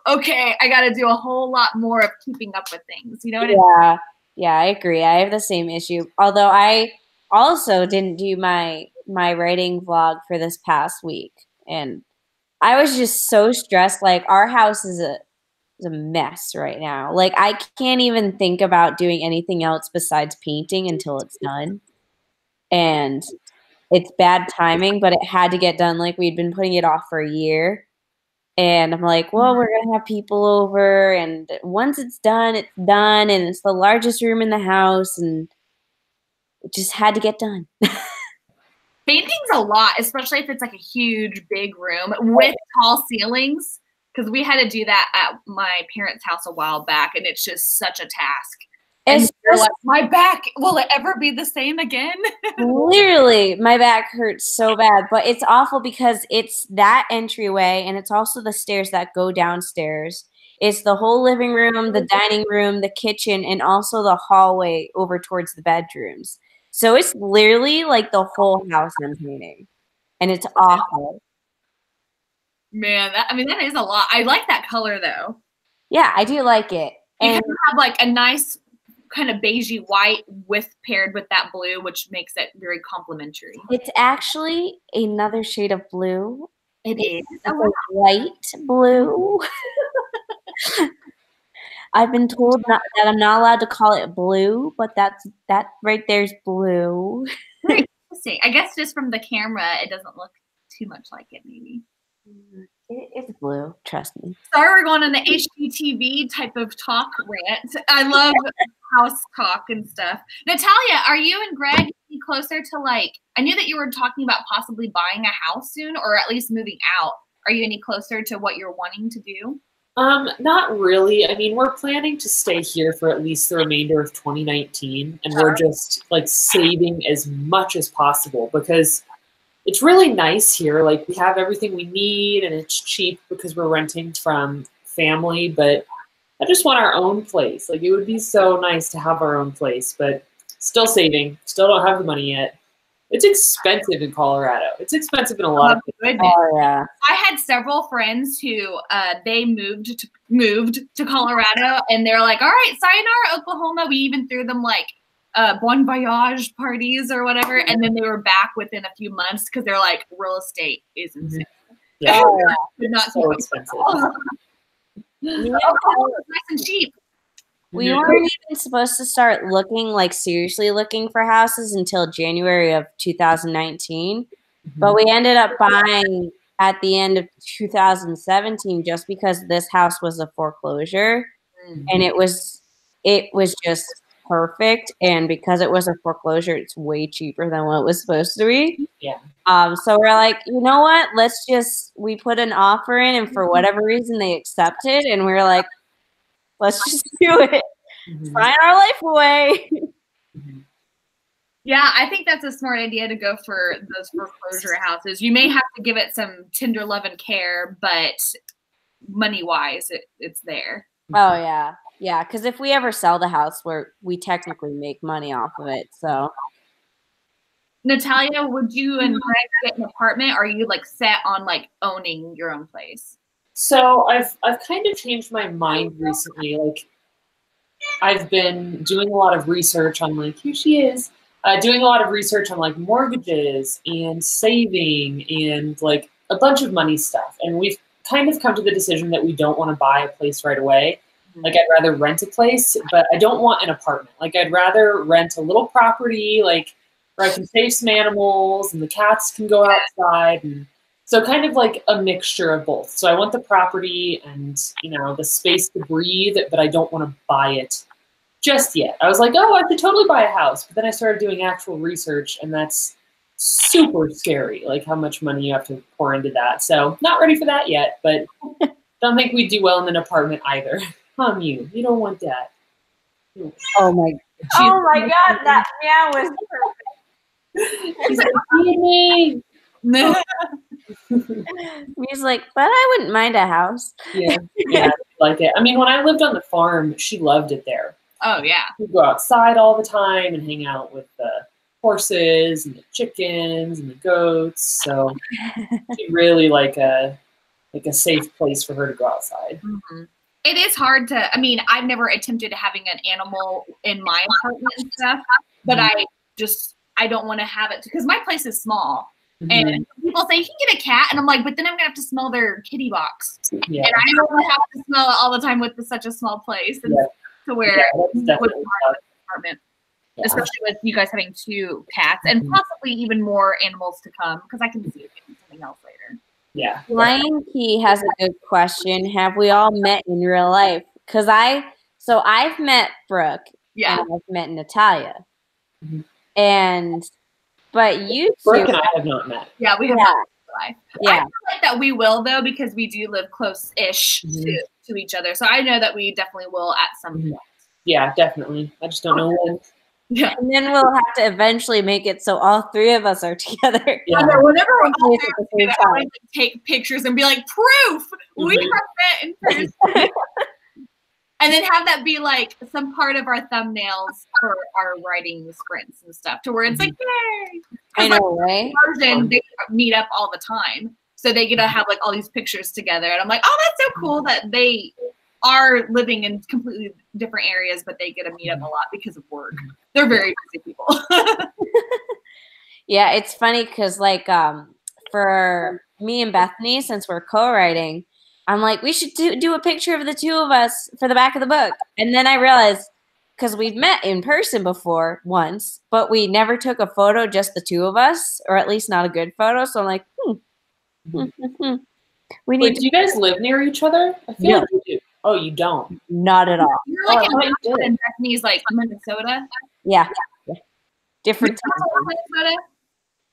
okay, I got to do a whole lot more of keeping up with things. You know what I mean? Yeah, I agree. I have the same issue. Although I also didn't do my writing vlog for this past week, and I was just so stressed. Like, our house is a mess right now. Like, I can't even think about doing anything else besides painting until it's done. And it's bad timing, but it had to get done. Like, we'd been putting it off for a year. And I'm like, well, we're going to have people over. And once it's done, and it's the largest room in the house. And it just had to get done. Painting's a lot, especially if it's like a huge, big room with tall ceilings. Because we had to do that at my parents' house a while back, and it's just such a task. And you're like, my back, will it ever be the same again? Literally, my back hurts so bad. But it's awful because it's that entryway, and it's also the stairs that go downstairs. It's the whole living room, the dining room, the kitchen, and also the hallway over towards the bedrooms. So it's literally like the whole house I'm painting, and it's awful. Man, that is a lot. I like that color though. Yeah, I do like it. You kind of have like a nice kind of beigey white paired with that blue, which makes it very complementary. It's actually another shade of blue. It's a light blue. I've been told that I'm not allowed to call it blue, but that right there's blue. Very interesting. I guess just from the camera, it doesn't look too much like it, maybe. It's blue, trust me. Sorry, we're going on the HGTV type of talk rant. I love house talk and stuff. Natalia, are you and Greg closer to like, I knew that you were talking about possibly buying a house soon or at least moving out. Are you any closer to what you're wanting to do? Not really. I mean, we're planning to stay here for at least the remainder of 2019, and we're just like saving as much as possible because it's really nice here. Like we have everything we need and it's cheap because we're renting from family, but I just want our own place. Like it would be so nice to have our own place, but still saving, still don't have the money yet. It's expensive in Colorado. It's expensive in a lot of places. Oh, yeah. I had several friends who they moved to Colorado, and they're like, all right, sayonara, Oklahoma. We even threw them like bon voyage parties or whatever, and then they were back within a few months because they're like, real estate is insane. Yeah, not so expensive. Nice and cheap. We weren't even supposed to start seriously looking for houses until January of 2019. But we ended up buying at the end of 2017 just because this house was a foreclosure. And it was just perfect. And because it was a foreclosure, it's way cheaper than what it was supposed to be. Yeah. So we're like, you know what? We put an offer in, and for whatever reason they accepted, and we're like, let's just do it. Sign our life away. Yeah, I think that's a smart idea to go for those foreclosure houses. You may have to give it some tender love and care, but money-wise, it's there. Oh, yeah. Yeah, because if we ever sell the house, we technically make money off of it, so. Natalia, would you and Greg get an apartment, or are you like set on like owning your own place? So I've kind of changed my mind recently. Like I've been doing a lot of research on like, here she is, doing a lot of research on like mortgages and saving and like a bunch of money stuff. And we've kind of come to the decision that we don't want to buy a place right away. Like I'd rather rent a place, but I don't want an apartment. Like I'd rather rent a little property, like where I can save some animals and the cats can go outside. And so kind of like a mixture of both. So I want the property and, you know, the space to breathe, but I don't want to buy it just yet. I was like, oh, I could totally buy a house. But then I started doing actual research, and that's super scary, like how much money you have to pour into that. So not ready for that yet, but don't think we'd do well in an apartment either. You don't want that. Oh my God, that meow was perfect. She's like, me. He's like, but I wouldn't mind a house. Yeah, I like it. I mean, when I lived on the farm, she loved it there. Oh yeah. We'd go outside all the time and hang out with the horses and the chickens and the goats. So she really like a safe place for her to go outside. Mm-hmm. It is hard to, I mean, I've never attempted having an animal in my apartment and stuff, but I don't want to have it because my place is small. And people say, you can get a cat. And I'm like, but then I'm going to have to smell their kitty box. Yeah. And I don't want to have to smell it all the time with such a small place. And to where apartment, especially with you guys having 2 cats and possibly even more animals to come, because I can see it getting something else later. Yeah. Lion Key has a good question. Have we all met in real life? Because I've met Brooke Yeah. and I've met Natalia. Mhm. But you Brooke two, and I have not met. Yeah, we have Yeah. not in real life. I yeah, feel like that we will though, because we do live close-ish to each other. So I know that we definitely will at some Mhm. point. Yeah, definitely. I just don't know when. Yeah. and then we'll have to eventually make it so all three of us are together. Yeah. I know, whenever we're all At there the same together, I time. want to take pictures and be like, proof we Mhm. have met in person. And then have that be like some part of our thumbnails for our writing sprints and stuff, to where it's like, yay! I know, right? Version, they meet up all the time, so they get to have like all these pictures together, and I'm like, oh, that's so cool that they are living in completely different areas, but they get to meet up a lot because of work. They're very busy people. Yeah, it's funny because like for me and Bethany, since we're co-writing, I'm like, we should do a picture of the two of us for the back of the book. And then I realized, because we've met in person before once, but we never took a photo, just the two of us, or at least not a good photo. So I'm like, we Wait, need do you guys live near each other? I feel No. like you do. Oh, you don't. not at all. You're Oh, like I thought you in did. and Bethany's like Minnesota. Yeah. Different time. Minnesota?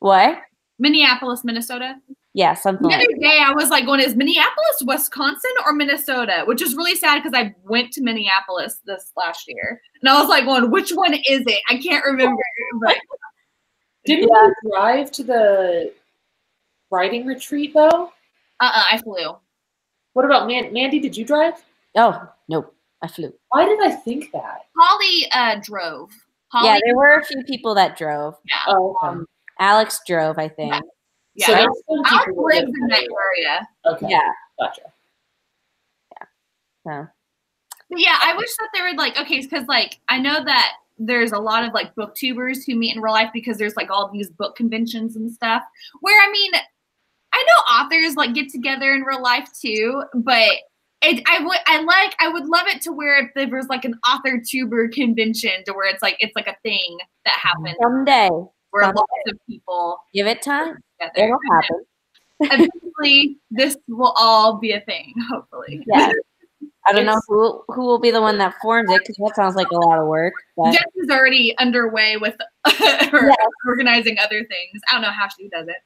What? Minneapolis, Minnesota. Yeah, something The like other day, I was like, going, is Minneapolis, Wisconsin, or Minnesota? Which is really sad because I went to Minneapolis this last year. And I was like, going, which one is it? I can't remember. But Didn't you drive to the writing retreat though? I flew. What about Mandy? Did you drive? Oh, nope. I flew. Why did I think that? Holly drove. Holly, Yeah, there were a few people that drove. yeah. Oh, okay. Alex drove, I think. Yeah. So there's some Alex people that lives live in that there. area. Okay. Yeah. Gotcha. So But yeah, I wish that they were like, okay, because like I know that there's a lot of like booktubers who meet in real life because there's like all these book conventions and stuff. Where I mean, I know authors like get together in real life too, but I would love it to where if there was like an author tuber convention to where it's like a thing that happens someday, where someday. lots of people give it time. get together. It'll happen. Eventually, this will all be a thing. Hopefully, Yeah. I don't know who will be the one that forms it, because that sounds like a lot of work. But Jess is already underway with organizing other things. I don't know how she does it.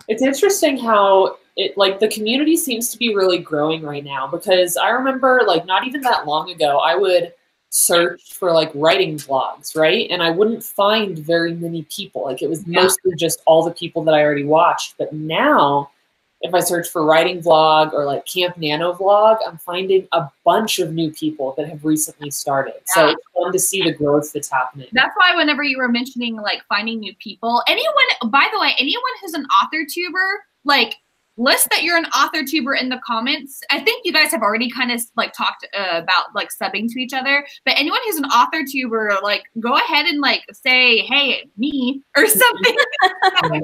It's interesting how the community seems to be really growing right now, because I remember like not even that long ago, I would search for like writing vlogs, right? And I wouldn't find very many people. Like it was mostly just all the people that I already watched. But now if I search for writing vlog or like Camp Nano vlog, I'm finding a bunch of new people that have recently started. So it's fun to see the growth that's happening. That's why whenever you were mentioning like finding new people, by the way, anyone who's an author tuber, like list that you're an author tuber in the comments. I think you guys have already kind of like talked about like subbing to each other, but anyone who's an author tuber, like go ahead and like say, hey, me or something. I'll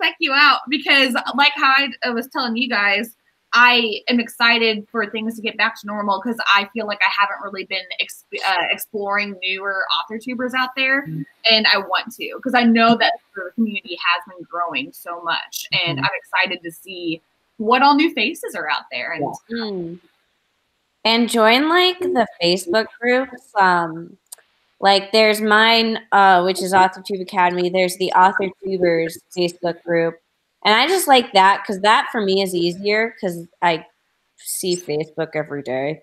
check you out, because like how I was telling you guys, I am excited for things to get back to normal, because I feel like I haven't really been exploring newer author tubers out there, and I want to, because I know that the community has been growing so much, and I'm excited to see what all new faces are out there. And and join like the Facebook groups. Like there's mine, which is AuthorTube Academy. There's the AuthorTubers Facebook group. And I just like that because that for me is easier, because I see Facebook every day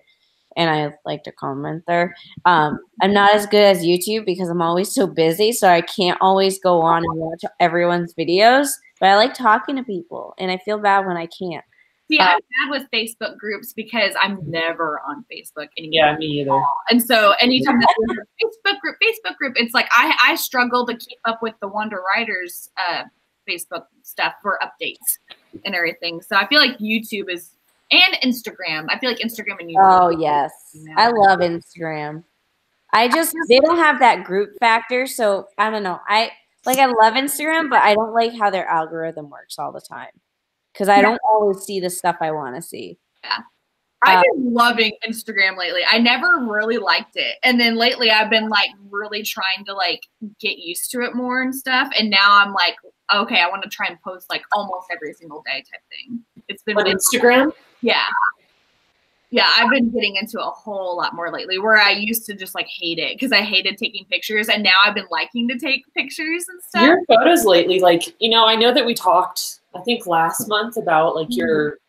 and I like to comment there. I'm not as good as YouTube because I'm always so busy, so I can't always go on and watch everyone's videos. But I like talking to people, and I feel bad when I can't. See, I'm bad with Facebook groups because I'm never on Facebook anymore. Yeah, me either. And so anytime that there's a Facebook group, it's like I struggle to keep up with the Wonder Writers Facebook stuff for updates and everything. So I feel like YouTube and Instagram. I feel like Instagram and YouTube. Oh yes, I love Instagram. They don't have that group factor, so I don't know. I love Instagram, but I don't like how their algorithm works all the time, because I don't always see the stuff I want to see. Yeah. I've been loving Instagram lately. I never really liked it. And then lately I've been like really trying to like get used to it more and stuff. And now I'm like okay, I want to try and post like almost every single day type thing. It's been On Instagram? Yeah. Yeah, I've been getting into a whole lot more lately, where I used to just like hate it because I hated taking pictures, and now I've been liking to take pictures and stuff. Your photos lately, like, you know, I know that we talked, I think last month about like your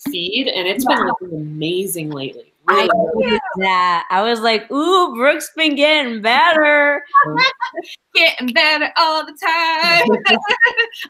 feed, and it's been looking amazing lately. Really. I did that. I was like, ooh, Brooke's been getting better. Getting better all the time.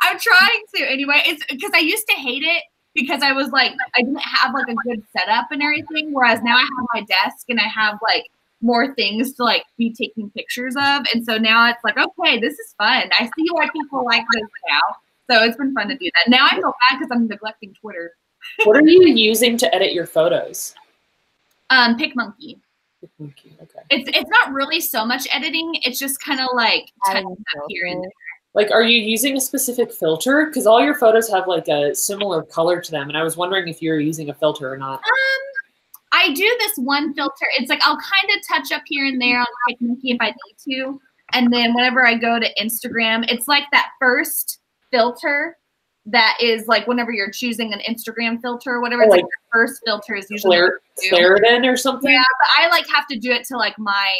I'm trying to anyway. It's because I used to hate it because I was like, I didn't have like a good setup and everything. Whereas now I have my desk and I have like more things to like be taking pictures of. And so now it's like, okay, this is fun. I see why people like this now. So it's been fun to do that. Now I feel bad because I'm neglecting Twitter. What are you using to edit your photos? PicMonkey. Okay. It's not really so much editing. It's just kind of like touching up here and there. Like, are you using a specific filter? Because all your photos have like a similar color to them, and I was wondering if you were using a filter or not. I do this one filter. It's like I'll kind of touch up here and there on PicMonkey if I need to, and then whenever I go to Instagram, it's like that first filter that is like whenever you're choosing an Instagram filter or whatever. It's like the first filter is usually Claritin or something. Yeah, but I like have to do it to like my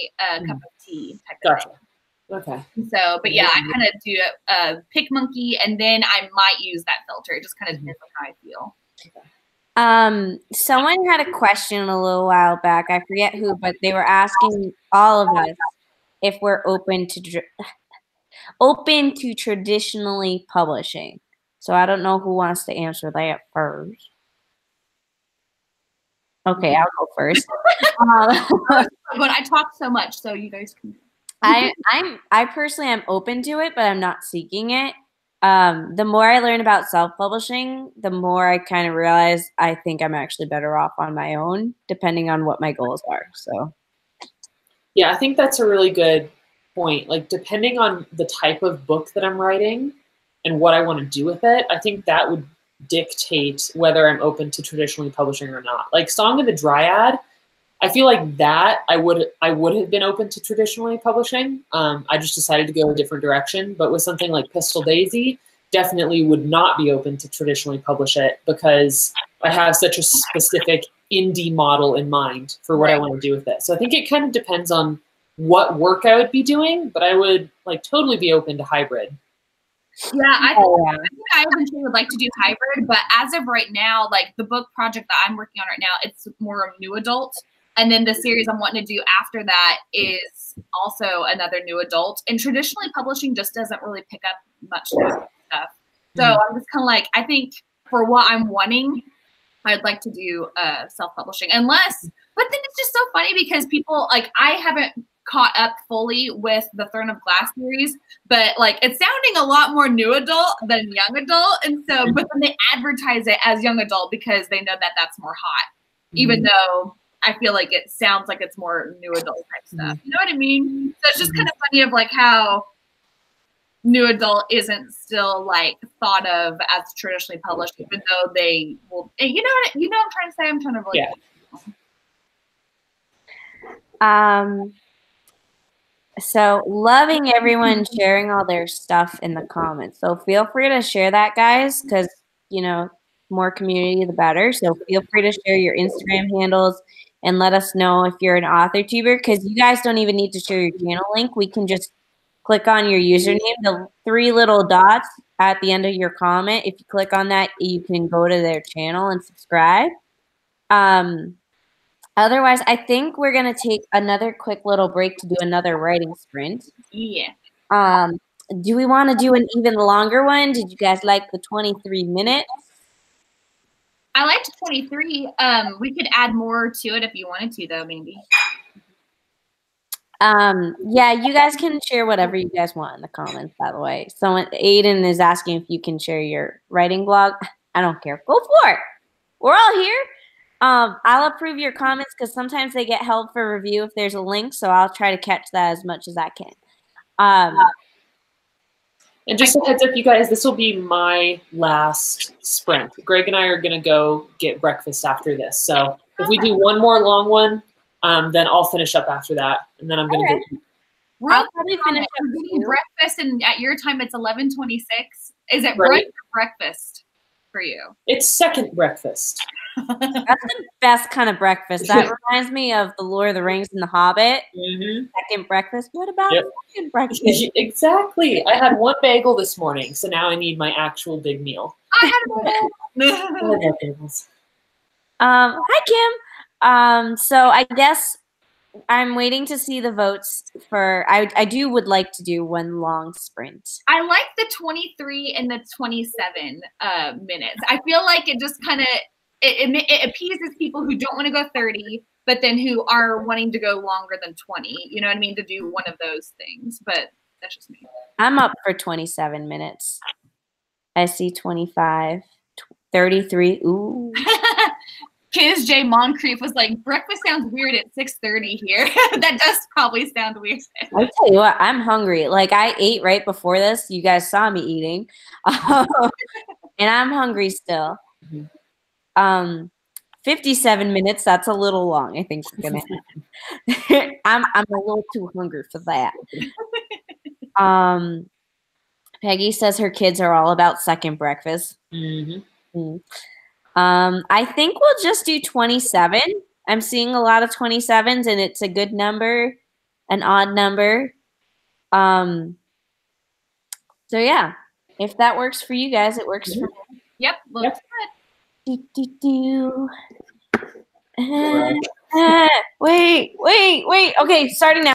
cup of tea type of thing. Okay. So, but yeah, I kind of do PicMonkey, and then I might use that filter. It just kind of depends on how I feel. Someone had a question a little while back. I forget who, but they were asking all of us if we're open to traditionally publishing. So I don't know who wants to answer that first. Okay, I'll go first. But I talk so much, so you guys can. I personally am open to it, but I'm not seeking it. The more I learn about self-publishing, the more I kind of realize I think I'm actually better off on my own, depending on what my goals are. So, yeah, I think that's a really good point. Like, depending on the type of book that I'm writing and what I want to do with it, I think that would dictate whether I'm open to traditionally publishing or not. Like Song of the Dryad, I feel like that I would have been open to traditionally publishing. I just decided to go a different direction. But with something like Pistol Daisy, definitely would not be open to traditionally publish it because I have such a specific indie model in mind for what I want to do with it. So I think it kind of depends on what work I would be doing, but I would like totally be open to hybrid. Yeah, I think I eventually would like to do hybrid, but as of right now, like the book project that I'm working on right now, it's more of new adult. And then the series I'm wanting to do after that is also another new adult. And traditionally publishing just doesn't really pick up much new stuff. So I'm just kind of like, I think for what I'm wanting, I'd like to do self-publishing. But then it's just so funny because people, like, I haven't caught up fully with the Throne of Glass series, but like it's sounding a lot more new adult than young adult. And so, but then they advertise it as young adult because they know that that's more hot, even though I feel like it sounds like it's more new adult type stuff. You know what I mean? So it's just kind of funny of like how new adult isn't still like thought of as traditionally published, even though they will. You know what I'm trying to say? I'm trying to really. Yeah. So loving everyone sharing all their stuff in the comments. So feel free to share that, guys, because, you know, more community, the better. So feel free to share your Instagram handles and let us know if you're an author tuber, because you guys don't even need to share your channel link. We can just click on your username, the 3 little dots at the end of your comment. If you click on that, you can go to their channel and subscribe. Otherwise, I think we're going to take another quick little break to do another writing sprint. Yeah. Do we want to do an even longer one? Did you guys like the 23 minutes? I liked 23. We could add more to it if you wanted to, though, maybe. Yeah, you guys can share whatever you guys want in the comments, by the way. Someone, Aiden is asking if you can share your writing blog. I don't care. Go for it. We're all here. I'll approve your comments because sometimes they get held for review if there's a link, so I'll try to catch that as much as I can. And just a heads up, you guys, this will be my last sprint. Greg and I are going to go get breakfast after this. So if we do one more long one, then I'll finish up after that, and then I'm going to go eat. I'll probably finish up getting breakfast, and at your time it's 11:26, Is it Right. brunch or breakfast for you? It's second breakfast. That's the best kind of breakfast. That reminds me of the Lord of the Rings and the Hobbit. Mm-hmm. Second breakfast. What about Yep. second breakfast? Exactly. I had one bagel this morning, so now I need my actual big meal. I had I a love bagels. Hi Kim. So I guess I'm waiting to see the votes for. I would like to do one long sprint. I like the 23 and the 27 minutes. I feel like it just kind of it appeases people who don't want to go 30, but then who are wanting to go longer than 20. You know what I mean? To do one of those things. But that's just me. I'm up for 27 minutes. I see 25, 33. Ooh. Kiz J. Moncrief was like, breakfast sounds weird at 6:30 here. That does probably sound weird. I tell you what, I'm hungry. Like I ate right before this. You guys saw me eating, and I'm hungry still. 57 minutes. That's a little long. I think we're gonna. I'm a little too hungry for that. Peggy says her kids are all about second breakfast. Mm-hmm. I think we'll just do 27. I'm seeing a lot of 27s, and it's a good number, an odd number. So yeah, if that works for you guys, it works for me. Yep. Looks good. Wait. Okay, starting now.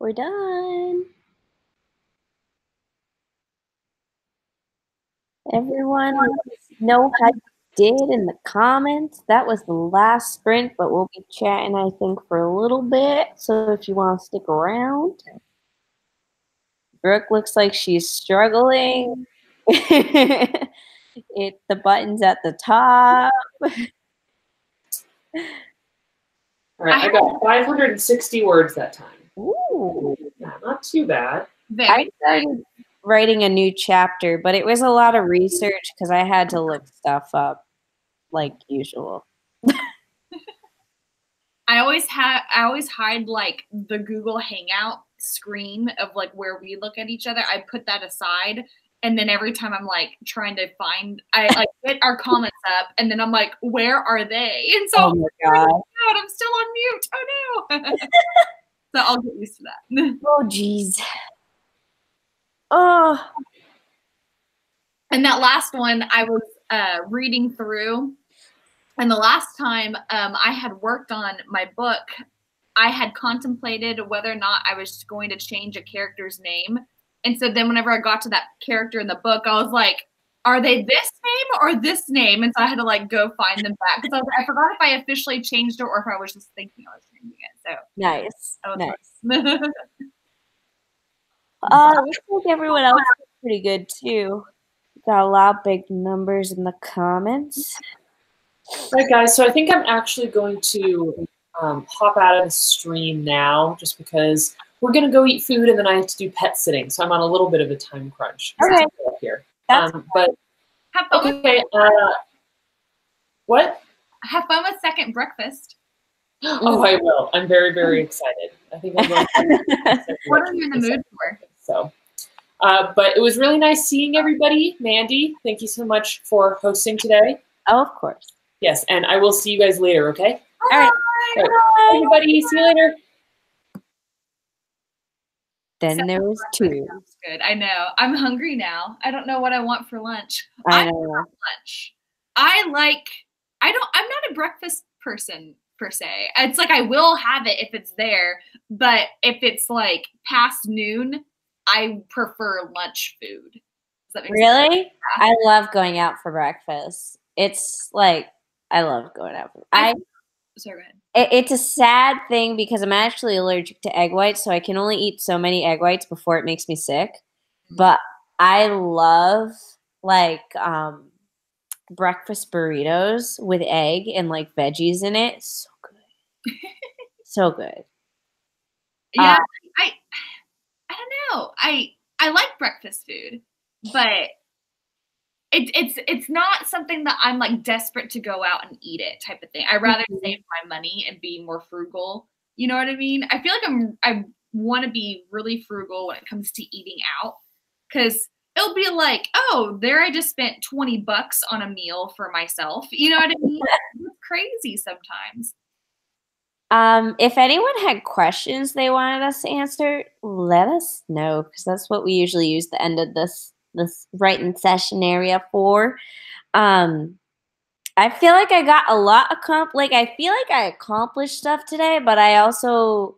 We're done. Everyone, let us know how you did in the comments. That was the last sprint, but we'll be chatting, I think, for a little bit. So if you want to stick around. Brooke looks like she's struggling. The button's at the top. All right, I got 560 words that time. Ooh. Not too bad. I started writing a new chapter, but it was a lot of research because I had to look stuff up like usual. I always hide like the Google Hangout screen of like where we look at each other. I put that aside, and then every time I'm like trying to find, I like get our comments up, and then I'm like, where are they? And so oh my God. I'm still on mute. Oh no. So I'll get used to that. Oh geez. Oh. And that last one I was reading through. And the last time I had worked on my book, I had contemplated whether or not I was going to change a character's name. And so then whenever I got to that character in the book, I was like, are they this name or this name? And so I had to like go find them back because I forgot if I officially changed it or if I was just thinking I was changing it. So Nice. Nice. Looks like everyone else is pretty good too. Got a lot of big numbers in the comments. All right, guys, so I think I'm actually going to hop out of the stream now just because we're going to go eat food and then I have to do pet sitting. So I'm on a little bit of a time crunch. Okay. Here. But have fun okay. What? Have fun with second breakfast. Oh, I will. I'm very, very excited. I think I'm going to what are you in the mood for? So, but it was really nice seeing everybody. Mandy, thank you so much for hosting today. Oh, of course. Yes, and I will see you guys later, okay? All right. Bye. Bye, everybody. See you later. Then there was two. Sounds good. I know. I'm hungry now. I don't know what I want for lunch. I know. Lunch. I'm not a breakfast person per se. It's like I will have it if it's there, but if it's like past noon, I prefer lunch food. Does that make sense? Really? I love going out for breakfast. It's like I love going out. Sorry, go ahead. It's a sad thing because I'm actually allergic to egg whites, so I can only eat so many egg whites before it makes me sick. Mm-hmm. But I love like breakfast burritos with egg and like veggies in it. So good. So good. Yeah, I don't know. I like breakfast food, but it's not something that I'm like desperate to go out and eat it type of thing. I'd rather save my money and be more frugal. You know what I mean? I feel like I want to be really frugal when it comes to eating out because it'll be like, oh, there I just spent $20 on a meal for myself. You know what I mean? It's crazy sometimes. If anyone had questions they wanted us to answer, let us know because that's what we usually use the end of this writing session area for. I feel like I got a lot I feel like I accomplished stuff today, but I also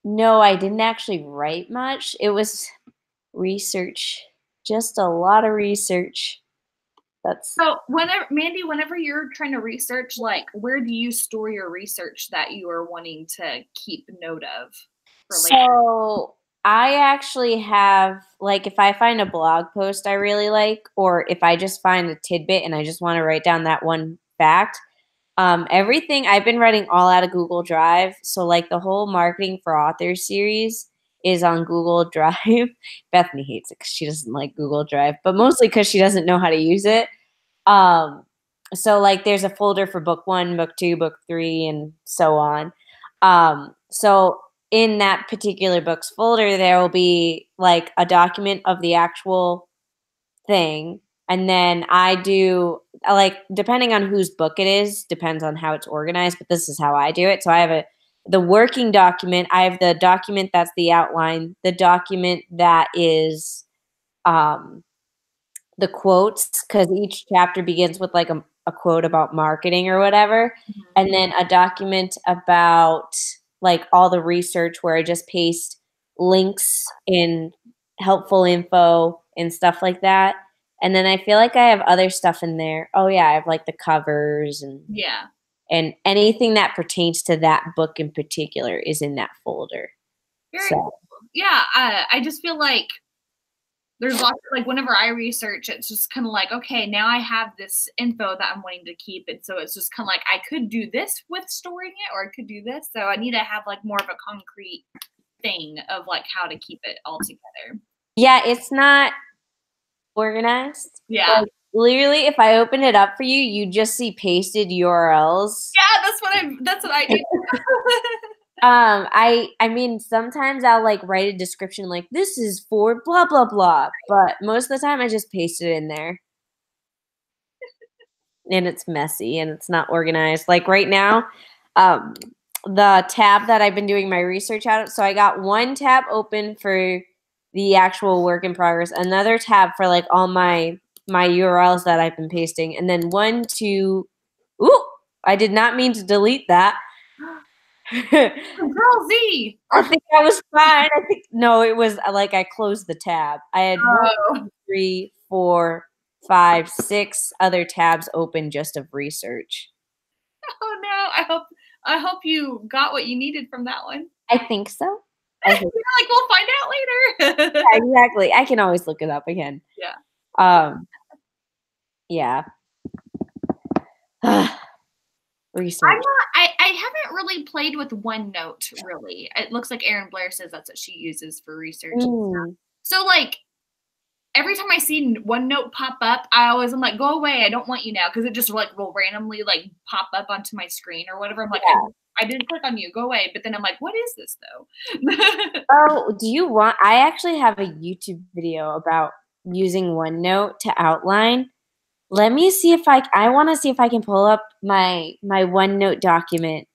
know I didn't actually write much. It was research, just a lot of research. So whenever you're trying to research, like where do you store your research that you are wanting to keep note of for later? So I actually have, like, if I find a blog post I really like, or if I just find a tidbit and I just want to write down that one fact, everything, I've been writing all out of Google Drive. So, like, the whole Marketing for Authors series is on Google Drive. Bethany hates it because she doesn't like Google Drive, but mostly because she doesn't know how to use it. So, like, there's a folder for book 1, book 2, book 3, and so on. So in that particular book's folder, there will be like a document of the actual thing. And then I do, like, depending on whose book it is, depends on how it's organized, but this is how I do it. So I have the working document. I have the document that's the outline, the document that is the quotes, because each chapter begins with like a quote about marketing or whatever. Mm-hmm. And then a document about like all the research where I just paste links and helpful info and stuff like that. And then I feel like I have other stuff in there. Oh yeah, I have like the covers and anything that pertains to that book in particular is in that folder. Very cool. Yeah, I just feel like there's lots of, like, whenever I research, it's just kind of like, okay, now I have this info that I'm wanting to keep. And so it's just kind of like, I could do this with storing it, or I could do this. So I need to have like more of a concrete thing of like how to keep it all together. Yeah, it's not organized. Yeah. Like, literally, if I open it up for you, you just see pasted URLs. Yeah, that's what I do. I mean, sometimes I'll like write a description like this is for blah blah blah, but most of the time I just paste it in there. And it's messy and it's not organized. Like right now, the tab that I've been doing my research out of, so I got one tab open for the actual work in progress, another tab for like all my URLs that I've been pasting, and then I did not mean to delete that. Girl Z. I think I was fine. No, it was like I closed the tab. I had 1, 2, 3, 4, 5, 6 other tabs open just of research. Oh no! I hope you got what you needed from that one. I think so. You're like, we'll find out later. Yeah, exactly. I can always look it up again. Yeah. Yeah. Research. I haven't really played with OneNote, really. It looks like Erin Blair says that's what she uses for research and stuff. So, like, every time I see OneNote pop up, I'm like, go away. I don't want you now. Because it just, like, will randomly, like, pop up onto my screen or whatever. I'm like, I didn't click on you. Go away. But then I'm like, what is this, though? Oh, do you want – I actually have a YouTube video about using OneNote to outline. Let me see if I want to see if I can pull up my OneNote document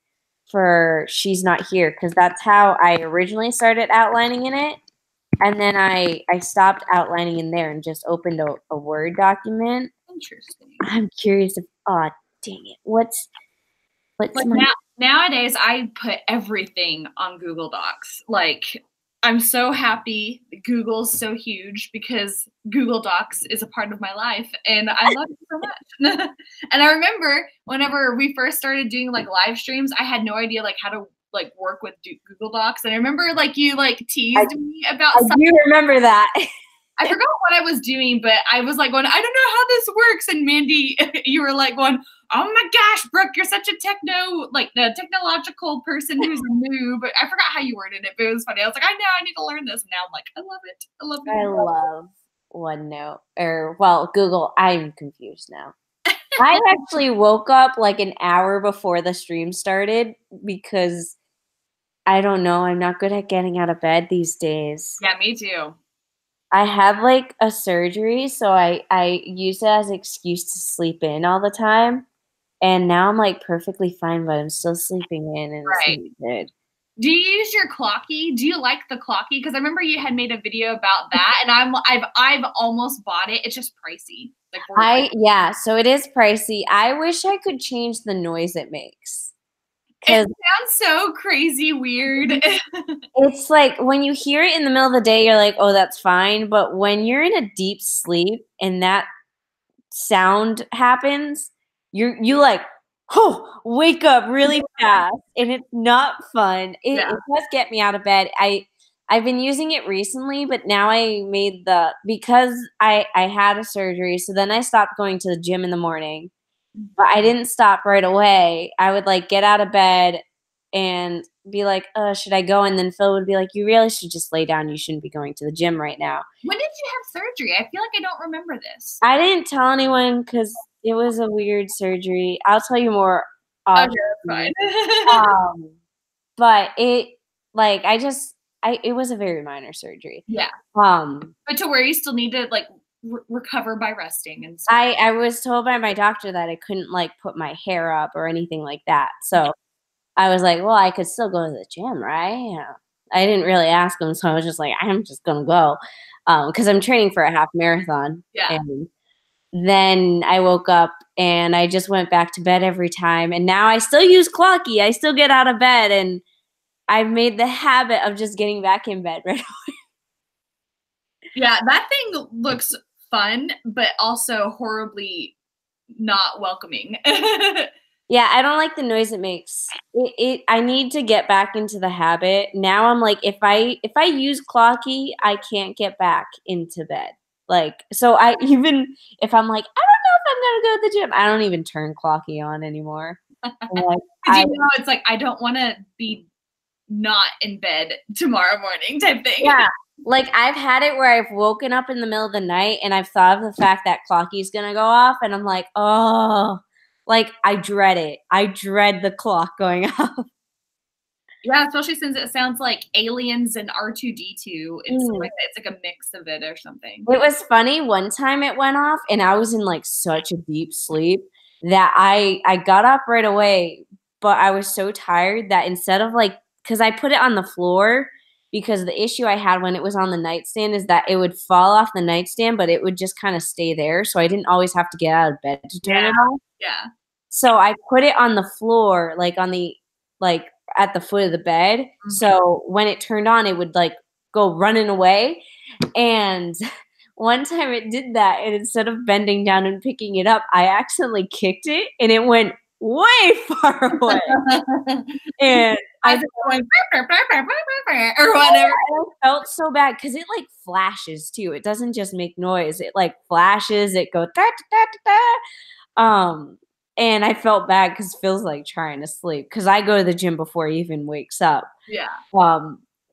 for She's Not Here, because that's how I originally started outlining in it. And then I stopped outlining in there and just opened a Word document. Interesting. I'm curious if – oh, dang it. What's like nowadays, I put everything on Google Docs. Like, I'm so happy Google's so huge because Google Docs is a part of my life and I love it so much. And I remember whenever we first started doing like live streams, I had no idea like how to like work with Google Docs. And I remember like you like teased me about something. I do remember that. I forgot what I was doing, but I was like going, I don't know how this works. And Mandy, you were like going, oh my gosh, Brooke, you're such a technological person who's a noob. I forgot how you worded it, but it was funny. I was like, I know, I need to learn this. And now I'm like, I love it. I love it. I love OneNote. Or, well, Google. I'm confused now. I actually woke up like an hour before the stream started because I don't know. I'm not good at getting out of bed these days. Yeah, me too. I had like a surgery, so I used it as an excuse to sleep in all the time. And now I'm like perfectly fine, but I'm still sleeping in and it's really good. Do you use your Clocky? Do you like the Clocky? Because I remember you had made a video about that, and I've almost bought it. It's just pricey. Like so it is pricey. I wish I could change the noise it makes. It sounds so crazy weird. It's like when you hear it in the middle of the day, you're like, oh, that's fine. But when you're in a deep sleep and that sound happens, you like, oh, wake up really fast. And it's not fun. It does get me out of bed. I've been using it recently, but now I made because I had a surgery, so then I stopped going to the gym in the morning. But I didn't stop right away. I would like get out of bed and be like, should I go? And then Phil would be like, you really should just lay down. You shouldn't be going to the gym right now. When did you have surgery? I feel like I don't remember this. I didn't tell anyone because it was a weird surgery. I'll tell you more. Okay, fine. But it was a very minor surgery. Yeah. But to where you still need to like recover by resting and stuff. I was told by my doctor that I couldn't like put my hair up or anything like that. So I was like, well, I could still go to the gym, right? Yeah. I didn't really ask him, so I was just like, I'm just gonna go because I'm training for a half marathon. Yeah. And then I woke up and I just went back to bed every time, and now I still use Clocky. I still get out of bed and I've made the habit of just getting back in bed right away. Yeah, that thing looks fun, but also horribly not welcoming. Yeah, I don't like the noise it makes. I need to get back into the habit. Now I'm like, if I use Clocky, I can't get back into bed. Like, so I even if I'm like, I don't know if I'm gonna go to the gym, I don't even turn Clocky on anymore. Like, you know, it's like I don't want to be not in bed tomorrow morning type thing. Yeah. Like I've had it where I've woken up in the middle of the night and I've thought of the fact that Clocky's gonna go off and I'm like, oh, like I dread it. I dread the clock going off. Yeah, especially since it sounds like Aliens and R2-D2. It's like a mix of it or something. It was funny. One time it went off and I was in like such a deep sleep that I got up right away, but I was so tired that instead of like, because I put it on the floor, because the issue I had when it was on the nightstand is that it would fall off the nightstand, but it would just kind of stay there. So I didn't always have to get out of bed to turn it off. Yeah. So I put it on the floor, like on the, like at the foot of the bed. Mm-hmm. So when it turned on, it would like go running away. And one time it did that. And instead of bending down and picking it up, I accidentally kicked it and it went way far away. And I was going or whatever. I felt so bad because it like flashes too. It doesn't just make noise. It like flashes. It goes da da da da. And I felt bad because Phil's like trying to sleep because I go to the gym before he even wakes up. Yeah.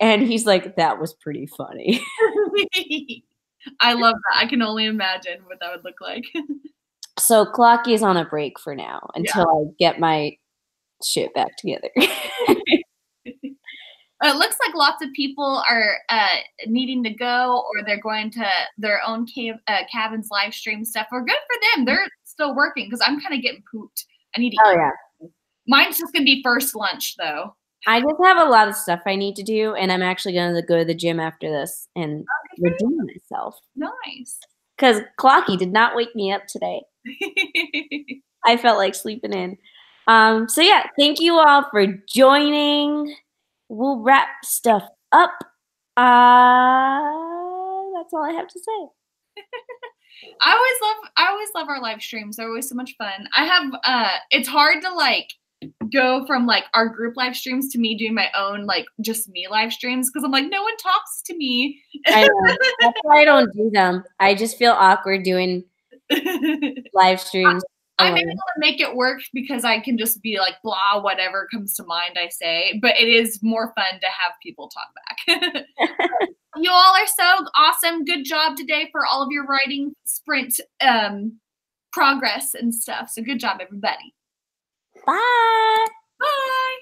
And he's like, that was pretty funny. I love that. I can only imagine what that would look like. So Clocky is on a break for now until I get my shit back together. It looks like lots of people are needing to go, or they're going to their own cabins live stream stuff. Or good for them. They're still working because I'm kind of getting pooped. I need to eat. Yeah. Mine's just going to be first lunch, though. I just have a lot of stuff I need to do, and I'm actually going to go to the gym after this and redeem myself. Nice. Because Clocky did not wake me up today. I felt like sleeping in. So yeah, thank you all for joining. We'll wrap stuff up. That's all I have to say. I always love our live streams. They're always so much fun. I have it's hard to like go from like our group live streams to me doing my own like just me live streams because I'm like no one talks to me. I know. That's why I don't do them. I just feel awkward doing live streams. I'm able to make it work because I can just be like blah whatever comes to mind I say, but it is more fun to have people talk back. You all are so awesome. Good job today for all of your writing sprint progress and stuff. So good job, everybody. Bye. Bye.